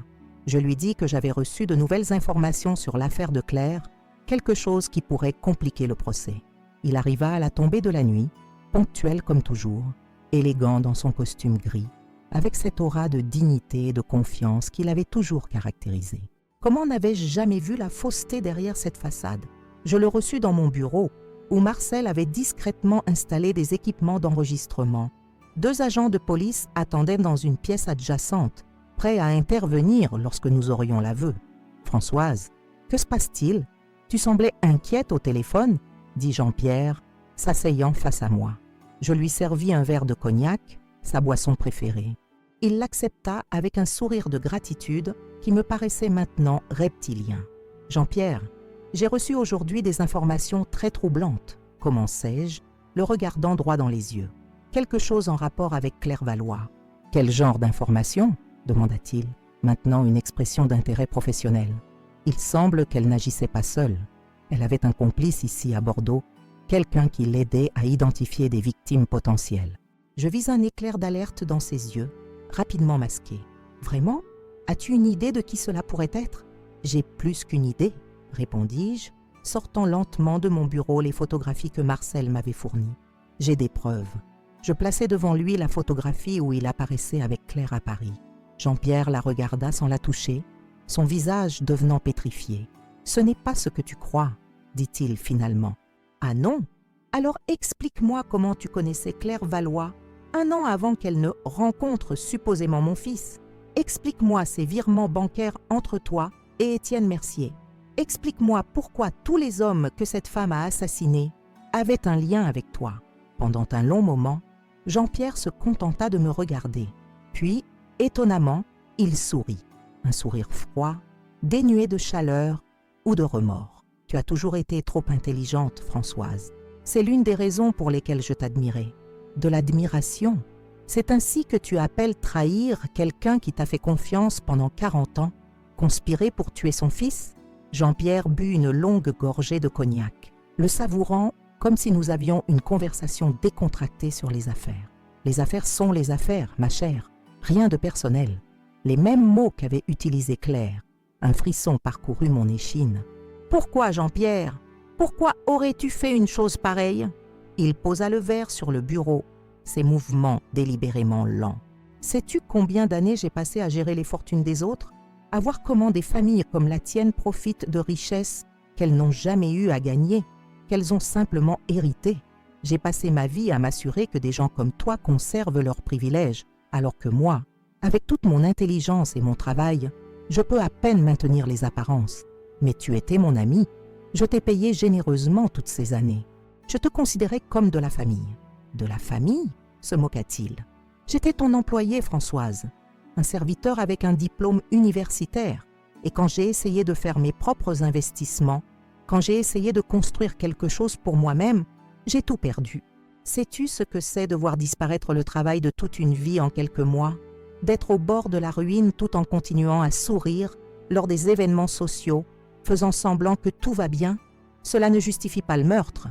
Je lui dis que j'avais reçu de nouvelles informations sur l'affaire de Claire, quelque chose qui pourrait compliquer le procès. Il arriva à la tombée de la nuit, ponctuel comme toujours, élégant dans son costume gris, avec cette aura de dignité et de confiance qui l'avait toujours caractérisé. Comment n'avais-je jamais vu la fausseté derrière cette façade? Je le reçus dans mon bureau, où Marcel avait discrètement installé des équipements d'enregistrement. 2 agents de police attendaient dans une pièce adjacente, prêts à intervenir lorsque nous aurions l'aveu. « Françoise, que se passe-t-il? Tu semblais inquiète au téléphone ?» dit Jean-Pierre, s'asseyant face à moi. Je lui servis un verre de cognac, sa boisson préférée. Il l'accepta avec un sourire de gratitude qui me paraissait maintenant reptilien. « Jean-Pierre, j'ai reçu aujourd'hui des informations très troublantes, commençai-je, le regardant droit dans les yeux. Quelque chose en rapport avec Claire Valois. »« Quel genre d'informations ?» demanda-t-il, maintenant une expression d'intérêt professionnel. Il semble qu'elle n'agissait pas seule. Elle avait un complice ici à Bordeaux, quelqu'un qui l'aidait à identifier des victimes potentielles. Je vis un éclair d'alerte dans ses yeux, rapidement masqué. « Vraiment ? As-tu une idée de qui cela pourrait être ?»« J'ai plus qu'une idée, » répondis-je, sortant lentement de mon bureau les photographies que Marcel m'avait fournies. « J'ai des preuves. » Je plaçai devant lui la photographie où il apparaissait avec Claire à Paris. Jean-Pierre la regarda sans la toucher, son visage devenant pétrifié. « Ce n'est pas ce que tu crois, » dit-il finalement. « Ah non ? Alors explique-moi comment tu connaissais Claire Valois 1 an avant qu'elle ne rencontre supposément mon fils. Explique-moi ces virements bancaires entre toi et Étienne Mercier. Explique-moi pourquoi tous les hommes que cette femme a assassinés avaient un lien avec toi. » Pendant un long moment, Jean-Pierre se contenta de me regarder. Puis, étonnamment, il sourit. Un sourire froid, dénué de chaleur ou de remords. « Tu as toujours été trop intelligente, Françoise. C'est l'une des raisons pour lesquelles je t'admirais. De l'admiration. C'est ainsi que tu appelles trahir quelqu'un qui t'a fait confiance pendant 40 ans, conspirer pour tuer son fils ?» Jean-Pierre but une longue gorgée de cognac, le savourant comme si nous avions une conversation décontractée sur les affaires. Les affaires sont les affaires, ma chère. Rien de personnel. Les mêmes mots qu'avait utilisés Claire. Un frisson parcourut mon échine. « Pourquoi, Jean-Pierre ? Pourquoi aurais-tu fait une chose pareille ?» Il posa le verre sur le bureau, ses mouvements délibérément lents. « Sais-tu combien d'années j'ai passé à gérer les fortunes des autres, à voir comment des familles comme la tienne profitent de richesses qu'elles n'ont jamais eu à gagner, qu'elles ont simplement héritées. J'ai passé ma vie à m'assurer que des gens comme toi conservent leurs privilèges, alors que moi, avec toute mon intelligence et mon travail, je peux à peine maintenir les apparences. Mais tu étais mon ami. Je t'ai payé généreusement toutes ces années. Je te considérais comme de la famille. » « De la famille ?» se moqua-t-il. « J'étais ton employé, Françoise, un serviteur avec un diplôme universitaire. Et quand j'ai essayé de faire mes propres investissements, quand j'ai essayé de construire quelque chose pour moi-même, j'ai tout perdu. Sais-tu ce que c'est de voir disparaître le travail de toute une vie en quelques mois, d'être au bord de la ruine tout en continuant à sourire lors des événements sociaux, faisant semblant que tout va bien? Cela ne justifie pas le meurtre.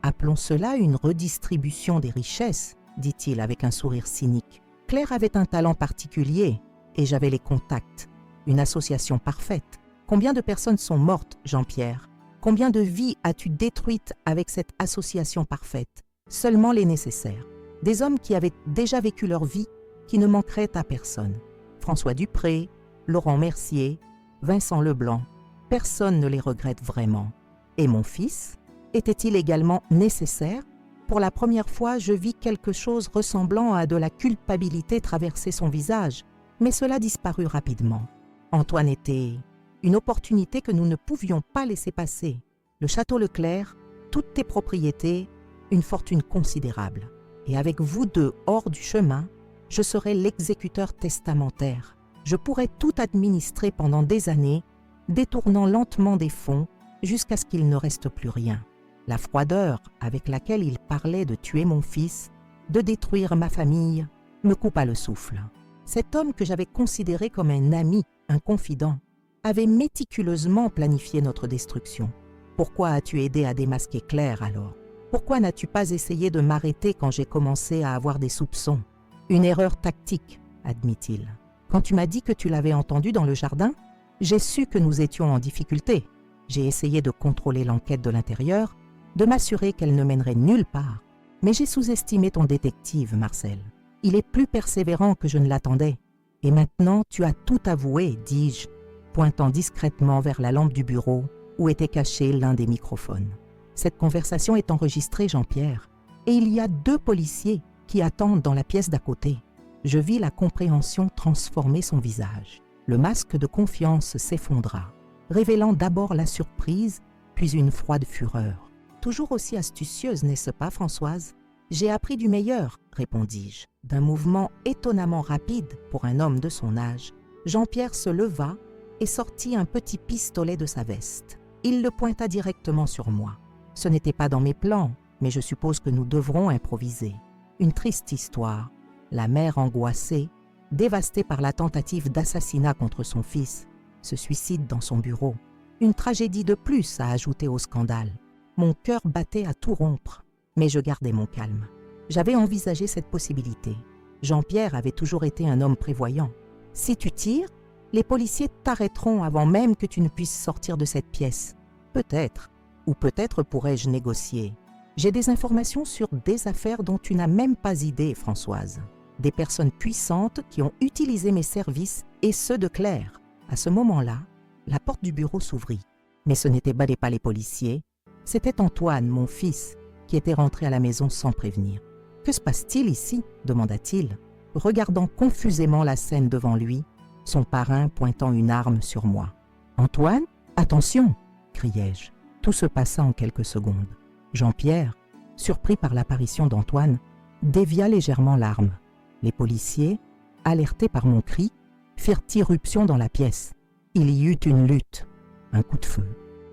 Appelons cela une redistribution des richesses, dit-il avec un sourire cynique. Claire avait un talent particulier et j'avais les contacts. Une association parfaite. Combien de personnes sont mortes, Jean-Pierre? Combien de vies as-tu détruites avec cette association parfaite? Seulement les nécessaires. Des hommes qui avaient déjà vécu leur vie, qui ne manqueraient à personne. François Dupré, Laurent Mercier, Vincent Leblanc. Personne ne les regrette vraiment. Et mon fils, était-il également nécessaire? Pour la première fois, je vis quelque chose ressemblant à de la culpabilité traverser son visage, mais cela disparut rapidement. Antoine était une opportunité que nous ne pouvions pas laisser passer. Le château Leclerc, toutes tes propriétés, une fortune considérable. Et avec vous deux hors du chemin, je serai l'exécuteur testamentaire. Je pourrai tout administrer pendant des années, détournant lentement des fonds jusqu'à ce qu'il ne reste plus rien. La froideur avec laquelle il parlait de tuer mon fils, de détruire ma famille, me coupa le souffle. Cet homme que j'avais considéré comme un ami, un confident, avait méticuleusement planifié notre destruction. Pourquoi as-tu aidé à démasquer Claire alors? Pourquoi n'as-tu pas essayé de m'arrêter quand j'ai commencé à avoir des soupçons? Une erreur tactique, admit-il. Quand tu m'as dit que tu l'avais entendue dans le jardin, j'ai su que nous étions en difficulté. J'ai essayé de contrôler l'enquête de l'intérieur, de m'assurer qu'elle ne mènerait nulle part. Mais j'ai sous-estimé ton détective, Marcel. Il est plus persévérant que je ne l'attendais. Et maintenant, tu as tout avoué, dis-je, pointant discrètement vers la lampe du bureau où était caché l'un des microphones. Cette conversation est enregistrée, Jean-Pierre, et il y a 2 policiers qui attendent dans la pièce d'à côté. Je vis la compréhension transformer son visage. Le masque de confiance s'effondra, révélant d'abord la surprise, puis une froide fureur. Toujours aussi astucieuse, n'est-ce pas, Françoise? J'ai appris du meilleur, répondis-je. D'un mouvement étonnamment rapide pour un homme de son âge, Jean-Pierre se leva et sortit un petit pistolet de sa veste. Il le pointa directement sur moi. Ce n'était pas dans mes plans, mais je suppose que nous devrons improviser. Une triste histoire. La mère angoissée, dévastée par la tentative d'assassinat contre son fils, se suicide dans son bureau. Une tragédie de plus à ajouter au scandale. Mon cœur battait à tout rompre, mais je gardais mon calme. J'avais envisagé cette possibilité. Jean-Pierre avait toujours été un homme prévoyant. Si tu tires, les policiers t'arrêteront avant même que tu ne puisses sortir de cette pièce. Peut-être, ou peut-être pourrais-je négocier. J'ai des informations sur des affaires dont tu n'as même pas idée, Françoise. Des personnes puissantes qui ont utilisé mes services et ceux de Claire. À ce moment-là, la porte du bureau s'ouvrit. Mais ce n'était pas les policiers, c'était Antoine, mon fils, qui était rentré à la maison sans prévenir. « Que se passe-t-il ici » demanda-t-il, regardant confusément la scène devant lui, son parrain pointant une arme sur moi. « Antoine, attention !» criai-je. Tout se passa en quelques secondes. Jean-Pierre, surpris par l'apparition d'Antoine, dévia légèrement l'arme. Les policiers, alertés par mon cri, firent irruption dans la pièce. Il y eut une lutte, un coup de feu.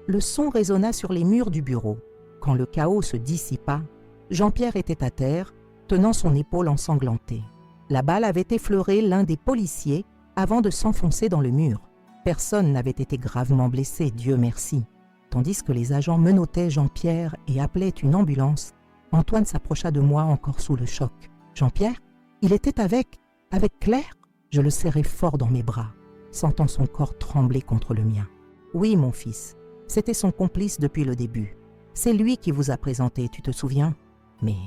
Le son résonna sur les murs du bureau. Quand le chaos se dissipa, Jean-Pierre était à terre, tenant son épaule ensanglantée. La balle avait effleuré l'un des policiers avant de s'enfoncer dans le mur. Personne n'avait été gravement blessé, Dieu merci. Tandis que les agents menottaient Jean-Pierre et appelaient une ambulance, Antoine s'approcha de moi encore sous le choc. « Jean-Pierre, il était avec Claire ?» Je le serrai fort dans mes bras, sentant son corps trembler contre le mien. « Oui, mon fils, c'était son complice depuis le début. C'est lui qui vous a présenté, tu te souviens ? Mais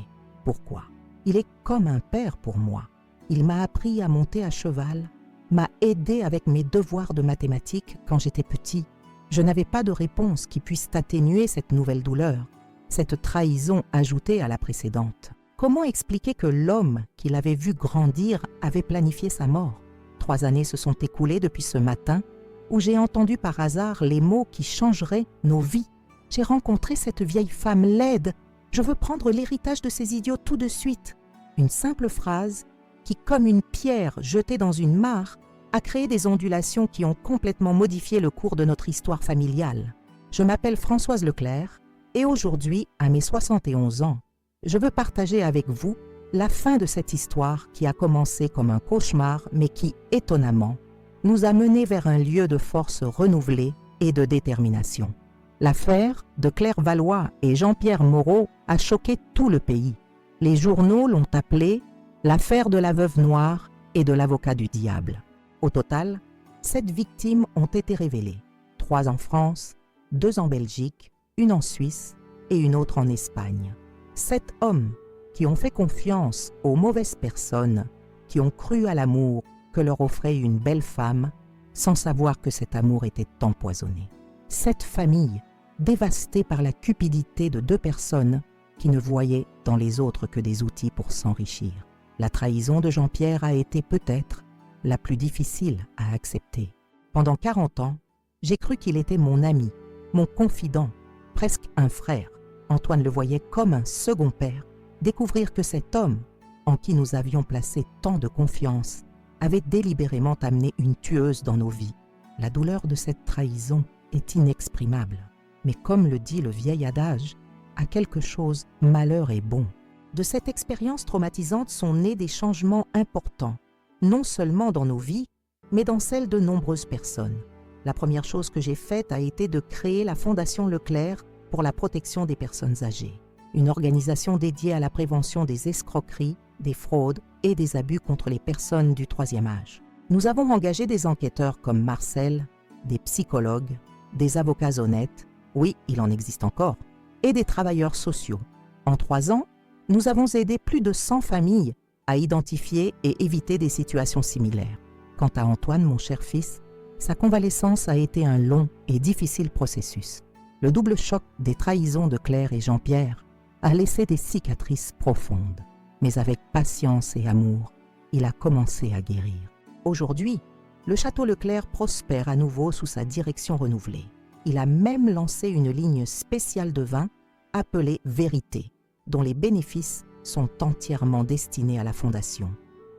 pourquoi ? Il est comme un père pour moi. Il m'a appris à monter à cheval, m'a aidé avec mes devoirs de mathématiques quand j'étais petit. Je n'avais pas de réponse qui puisse atténuer cette nouvelle douleur, cette trahison ajoutée à la précédente. Comment expliquer que l'homme qu'il avait vu grandir avait planifié sa mort ? 3 années se sont écoulées depuis ce matin où j'ai entendu par hasard les mots qui changeraient nos vies. J'ai rencontré cette vieille femme laide. Je veux prendre l'héritage de ces idiots tout de suite. Une simple phrase qui, comme une pierre jetée dans une mare, a créé des ondulations qui ont complètement modifié le cours de notre histoire familiale. Je m'appelle Françoise Leclerc et aujourd'hui, à mes 71 ans, je veux partager avec vous la fin de cette histoire qui a commencé comme un cauchemar mais qui, étonnamment, nous a menés vers un lieu de force renouvelée et de détermination. L'affaire de Claire Valois et Jean-Pierre Moreau a choqué tout le pays. Les journaux l'ont appelée l'affaire de la veuve noire et de l'avocat du diable. Au total, 7 victimes ont été révélées, 3 en France, 2 en Belgique, 1 en Suisse et une autre en Espagne. 7 hommes qui ont fait confiance aux mauvaises personnes, qui ont cru à l'amour que leur offrait une belle femme, sans savoir que cet amour était empoisonné. 7 familles dévastées par la cupidité de 2 personnes qui ne voyaient dans les autres que des outils pour s'enrichir. La trahison de Jean-Pierre a été peut-être la plus difficile à accepter. Pendant 40 ans, j'ai cru qu'il était mon ami, mon confident, presque un frère. Antoine le voyait comme un second père. Découvrir que cet homme, en qui nous avions placé tant de confiance, avait délibérément amené une tueuse dans nos vies. La douleur de cette trahison est inexprimable. Mais comme le dit le vieil adage, à quelque chose, malheur est bon. De cette expérience traumatisante sont nés des changements importants, non seulement dans nos vies, mais dans celles de nombreuses personnes. La première chose que j'ai faite a été de créer la Fondation Leclerc pour la protection des personnes âgées, une organisation dédiée à la prévention des escroqueries, des fraudes et des abus contre les personnes du 3e âge. Nous avons engagé des enquêteurs comme Marcel, des psychologues, des avocats honnêtes, oui, il en existe encore, et des travailleurs sociaux. En 3 ans, nous avons aidé plus de 100 familles à identifier et éviter des situations similaires. Quant à Antoine, mon cher fils, sa convalescence a été un long et difficile processus. Le double choc des trahisons de Claire et Jean-Pierre a laissé des cicatrices profondes. Mais avec patience et amour, il a commencé à guérir. Aujourd'hui, le château Leclerc prospère à nouveau sous sa direction renouvelée. Il a même lancé une ligne spéciale de vin appelée Vérité, dont les bénéfices sont entièrement destinés à la Fondation.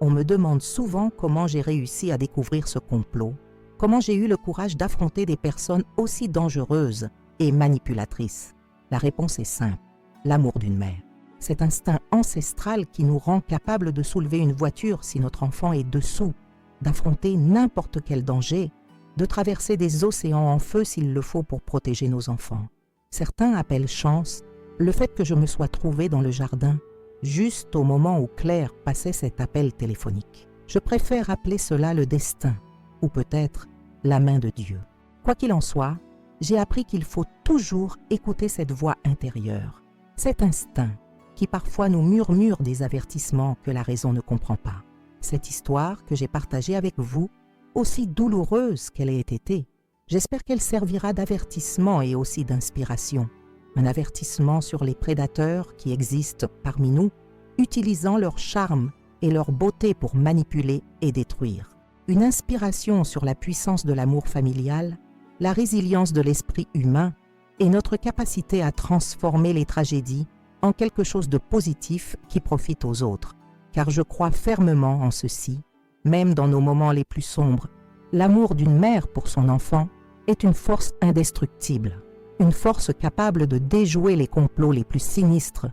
On me demande souvent comment j'ai réussi à découvrir ce complot, comment j'ai eu le courage d'affronter des personnes aussi dangereuses et manipulatrices. La réponse est simple, l'amour d'une mère. Cet instinct ancestral qui nous rend capables de soulever une voiture si notre enfant est dessous, d'affronter n'importe quel danger, de traverser des océans en feu s'il le faut pour protéger nos enfants. Certains appellent chance le fait que je me sois trouvée dans le jardin juste au moment où Claire passait cet appel téléphonique. Je préfère appeler cela le destin, ou peut-être la main de Dieu. Quoi qu'il en soit, j'ai appris qu'il faut toujours écouter cette voix intérieure, cet instinct qui parfois nous murmure des avertissements que la raison ne comprend pas. Cette histoire que j'ai partagée avec vous, aussi douloureuse qu'elle ait été, j'espère qu'elle servira d'avertissement et aussi d'inspiration. Un avertissement sur les prédateurs qui existent parmi nous, utilisant leur charme et leur beauté pour manipuler et détruire. Une inspiration sur la puissance de l'amour familial, la résilience de l'esprit humain et notre capacité à transformer les tragédies en quelque chose de positif qui profite aux autres. Car je crois fermement en ceci, même dans nos moments les plus sombres. L'amour d'une mère pour son enfant est une force indestructible, une force capable de déjouer les complots les plus sinistres,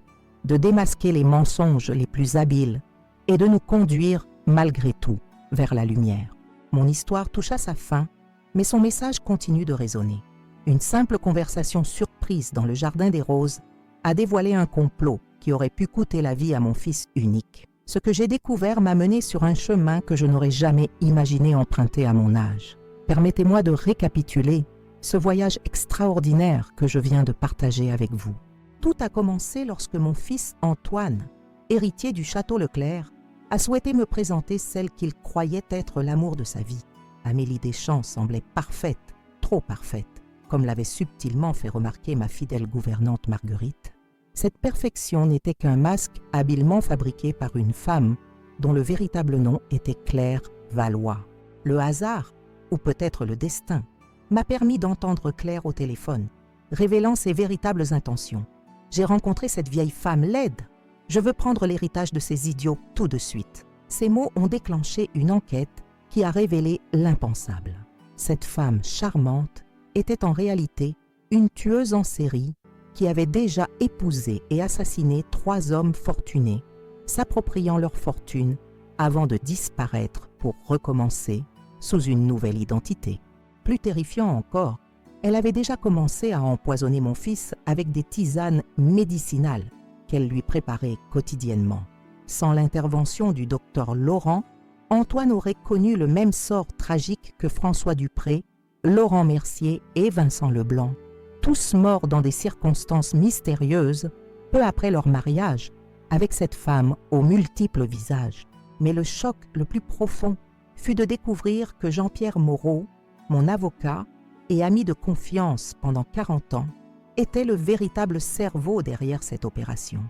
de démasquer les mensonges les plus habiles et de nous conduire, malgré tout, vers la lumière. Mon histoire touche à sa fin, mais son message continue de résonner. Une simple conversation surprise dans le jardin des roses a dévoilé un complot qui aurait pu coûter la vie à mon fils unique. Ce que j'ai découvert m'a mené sur un chemin que je n'aurais jamais imaginé emprunter à mon âge. Permettez-moi de récapituler ce voyage extraordinaire que je viens de partager avec vous. Tout a commencé lorsque mon fils Antoine, héritier du château Leclerc, a souhaité me présenter celle qu'il croyait être l'amour de sa vie. Amélie Deschamps semblait parfaite, trop parfaite, comme l'avait subtilement fait remarquer ma fidèle gouvernante Marguerite. Cette perfection n'était qu'un masque habilement fabriqué par une femme dont le véritable nom était Claire Valois. Le hasard, ou peut-être le destin, m'a permis d'entendre Claire au téléphone, révélant ses véritables intentions. J'ai rencontré cette vieille femme laide. Je veux prendre l'héritage de ces idiots tout de suite. Ces mots ont déclenché une enquête qui a révélé l'impensable. Cette femme charmante était en réalité une tueuse en série qui avait déjà épousé et assassiné 3 hommes fortunés, s'appropriant leur fortune avant de disparaître pour recommencer sous une nouvelle identité. Plus terrifiant encore, elle avait déjà commencé à empoisonner mon fils avec des tisanes médicinales qu'elle lui préparait quotidiennement. Sans l'intervention du docteur Laurent, Antoine aurait connu le même sort tragique que François Dupré, Laurent Mercier et Vincent Leblanc, tous morts dans des circonstances mystérieuses peu après leur mariage avec cette femme aux multiples visages. Mais le choc le plus profond fut de découvrir que Jean-Pierre Moreau, mon avocat et ami de confiance pendant 40 ans, était le véritable cerveau derrière cette opération.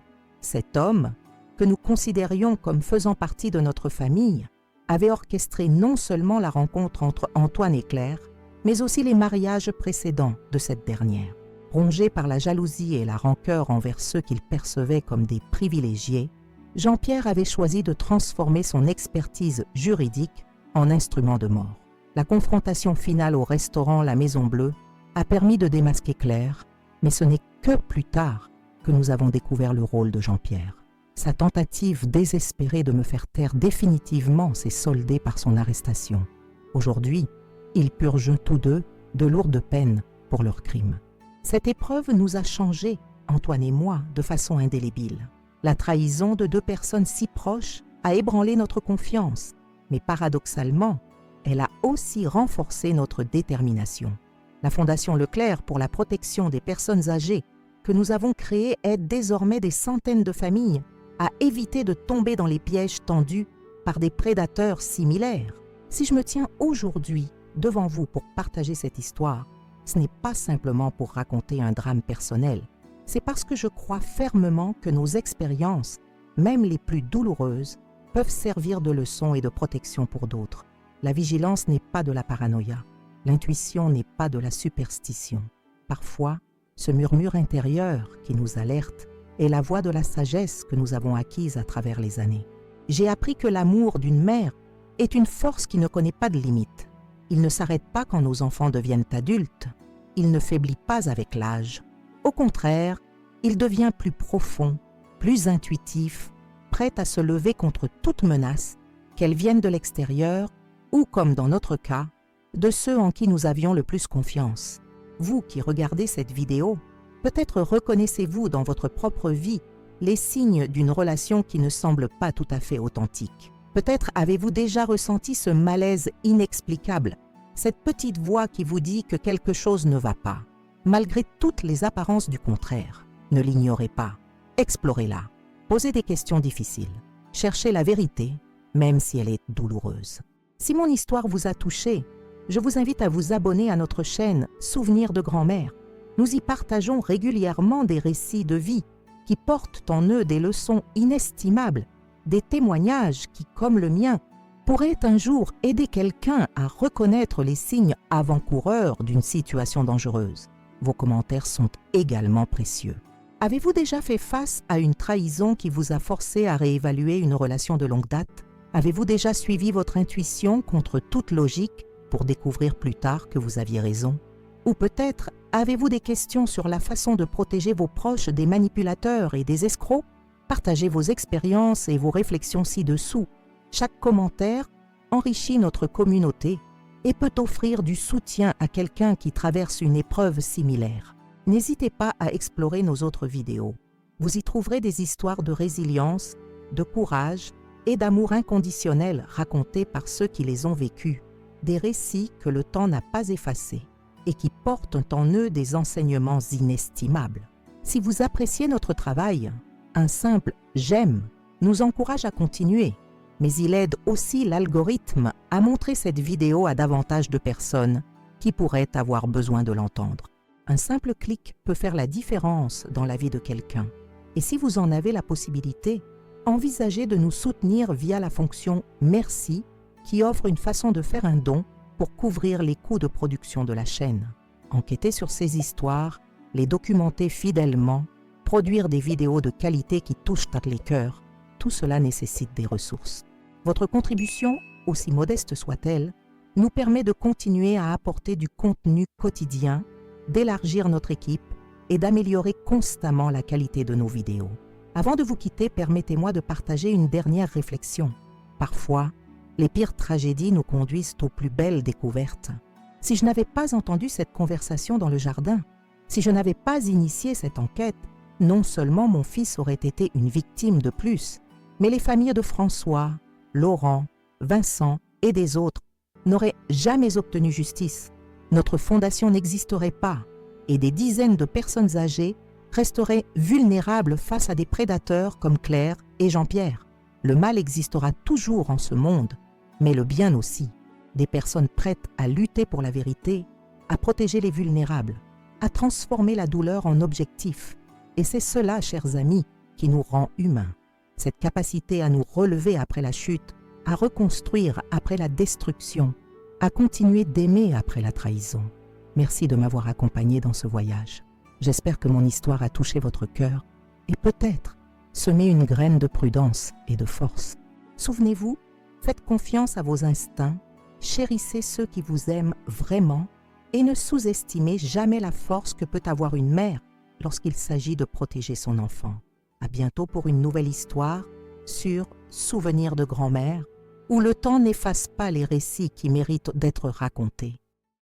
Cet homme, que nous considérions comme faisant partie de notre famille, avait orchestré non seulement la rencontre entre Antoine et Claire, mais aussi les mariages précédents de cette dernière. Rongé par la jalousie et la rancœur envers ceux qu'il percevait comme des privilégiés, Jean-Pierre avait choisi de transformer son expertise juridique en instrument de mort. La confrontation finale au restaurant La Maison Bleue a permis de démasquer Claire, mais ce n'est que plus tard que nous avons découvert le rôle de Jean-Pierre. Sa tentative désespérée de me faire taire définitivement s'est soldée par son arrestation. Aujourd'hui, ils purgent tous deux de lourdes peines pour leurs crimes. Cette épreuve nous a changés, Antoine et moi, de façon indélébile. La trahison de 2 personnes si proches a ébranlé notre confiance, mais paradoxalement, elle a aussi renforcé notre détermination. La Fondation Leclerc pour la protection des personnes âgées que nous avons créée aide désormais des centaines de familles à éviter de tomber dans les pièges tendus par des prédateurs similaires. Si je me tiens aujourd'hui devant vous pour partager cette histoire, ce n'est pas simplement pour raconter un drame personnel, c'est parce que je crois fermement que nos expériences, même les plus douloureuses, peuvent servir de leçon et de protection pour d'autres. La vigilance n'est pas de la paranoïa, l'intuition n'est pas de la superstition. Parfois, ce murmure intérieur qui nous alerte est la voix de la sagesse que nous avons acquise à travers les années. J'ai appris que l'amour d'une mère est une force qui ne connaît pas de limite. Il ne s'arrête pas quand nos enfants deviennent adultes. Il ne faiblit pas avec l'âge. Au contraire, il devient plus profond, plus intuitif, prêt à se lever contre toute menace, qu'elle vienne de l'extérieur ou, comme dans notre cas, de ceux en qui nous avions le plus confiance. Vous qui regardez cette vidéo, peut-être reconnaissez-vous dans votre propre vie les signes d'une relation qui ne semble pas tout à fait authentique. Peut-être avez-vous déjà ressenti ce malaise inexplicable, cette petite voix qui vous dit que quelque chose ne va pas, malgré toutes les apparences du contraire. Ne l'ignorez pas, explorez-la, posez des questions difficiles, cherchez la vérité, même si elle est douloureuse. Si mon histoire vous a touché, je vous invite à vous abonner à notre chaîne Souvenirs de grand-mère. Nous y partageons régulièrement des récits de vie qui portent en eux des leçons inestimables, des témoignages qui, comme le mien, pourraient un jour aider quelqu'un à reconnaître les signes avant-coureurs d'une situation dangereuse. Vos commentaires sont également précieux. Avez-vous déjà fait face à une trahison qui vous a forcé à réévaluer une relation de longue date? Avez-vous déjà suivi votre intuition contre toute logique pour découvrir plus tard que vous aviez raison? Ou peut-être avez-vous des questions sur la façon de protéger vos proches des manipulateurs et des escrocs? Partagez vos expériences et vos réflexions ci-dessous. Chaque commentaire enrichit notre communauté et peut offrir du soutien à quelqu'un qui traverse une épreuve similaire. N'hésitez pas à explorer nos autres vidéos. Vous y trouverez des histoires de résilience, de courage et d'amour inconditionnel racontés par ceux qui les ont vécus. Des récits que le temps n'a pas effacés et qui portent en eux des enseignements inestimables. Si vous appréciez notre travail, un simple « j'aime » nous encourage à continuer, mais il aide aussi l'algorithme à montrer cette vidéo à davantage de personnes qui pourraient avoir besoin de l'entendre. Un simple clic peut faire la différence dans la vie de quelqu'un. Et si vous en avez la possibilité, envisagez de nous soutenir via la fonction « Merci » qui offre une façon de faire un don pour couvrir les coûts de production de la chaîne. Enquêter sur ces histoires, les documenter fidèlement, produire des vidéos de qualité qui touchent les cœurs, tout cela nécessite des ressources. Votre contribution, aussi modeste soit-elle, nous permet de continuer à apporter du contenu quotidien, d'élargir notre équipe et d'améliorer constamment la qualité de nos vidéos. Avant de vous quitter, permettez-moi de partager une dernière réflexion. Parfois, les pires tragédies nous conduisent aux plus belles découvertes. Si je n'avais pas entendu cette conversation dans le jardin, si je n'avais pas initié cette enquête, non seulement mon fils aurait été une victime de plus, mais les familles de François, Laurent, Vincent et des autres n'auraient jamais obtenu justice. Notre fondation n'existerait pas et des dizaines de personnes âgées resteraient vulnérables face à des prédateurs comme Claire et Jean-Pierre. Le mal existera toujours en ce monde, mais le bien aussi. Des personnes prêtes à lutter pour la vérité, à protéger les vulnérables, à transformer la douleur en objectif. Et c'est cela, chers amis, qui nous rend humains. Cette capacité à nous relever après la chute, à reconstruire après la destruction, à continuer d'aimer après la trahison. Merci de m'avoir accompagné dans ce voyage. J'espère que mon histoire a touché votre cœur et peut-être semé une graine de prudence et de force. Souvenez-vous, faites confiance à vos instincts, chérissez ceux qui vous aiment vraiment et ne sous-estimez jamais la force que peut avoir une mère lorsqu'il s'agit de protéger son enfant. À bientôt pour une nouvelle histoire sur Souvenirs de grand-mère, où le temps n'efface pas les récits qui méritent d'être racontés.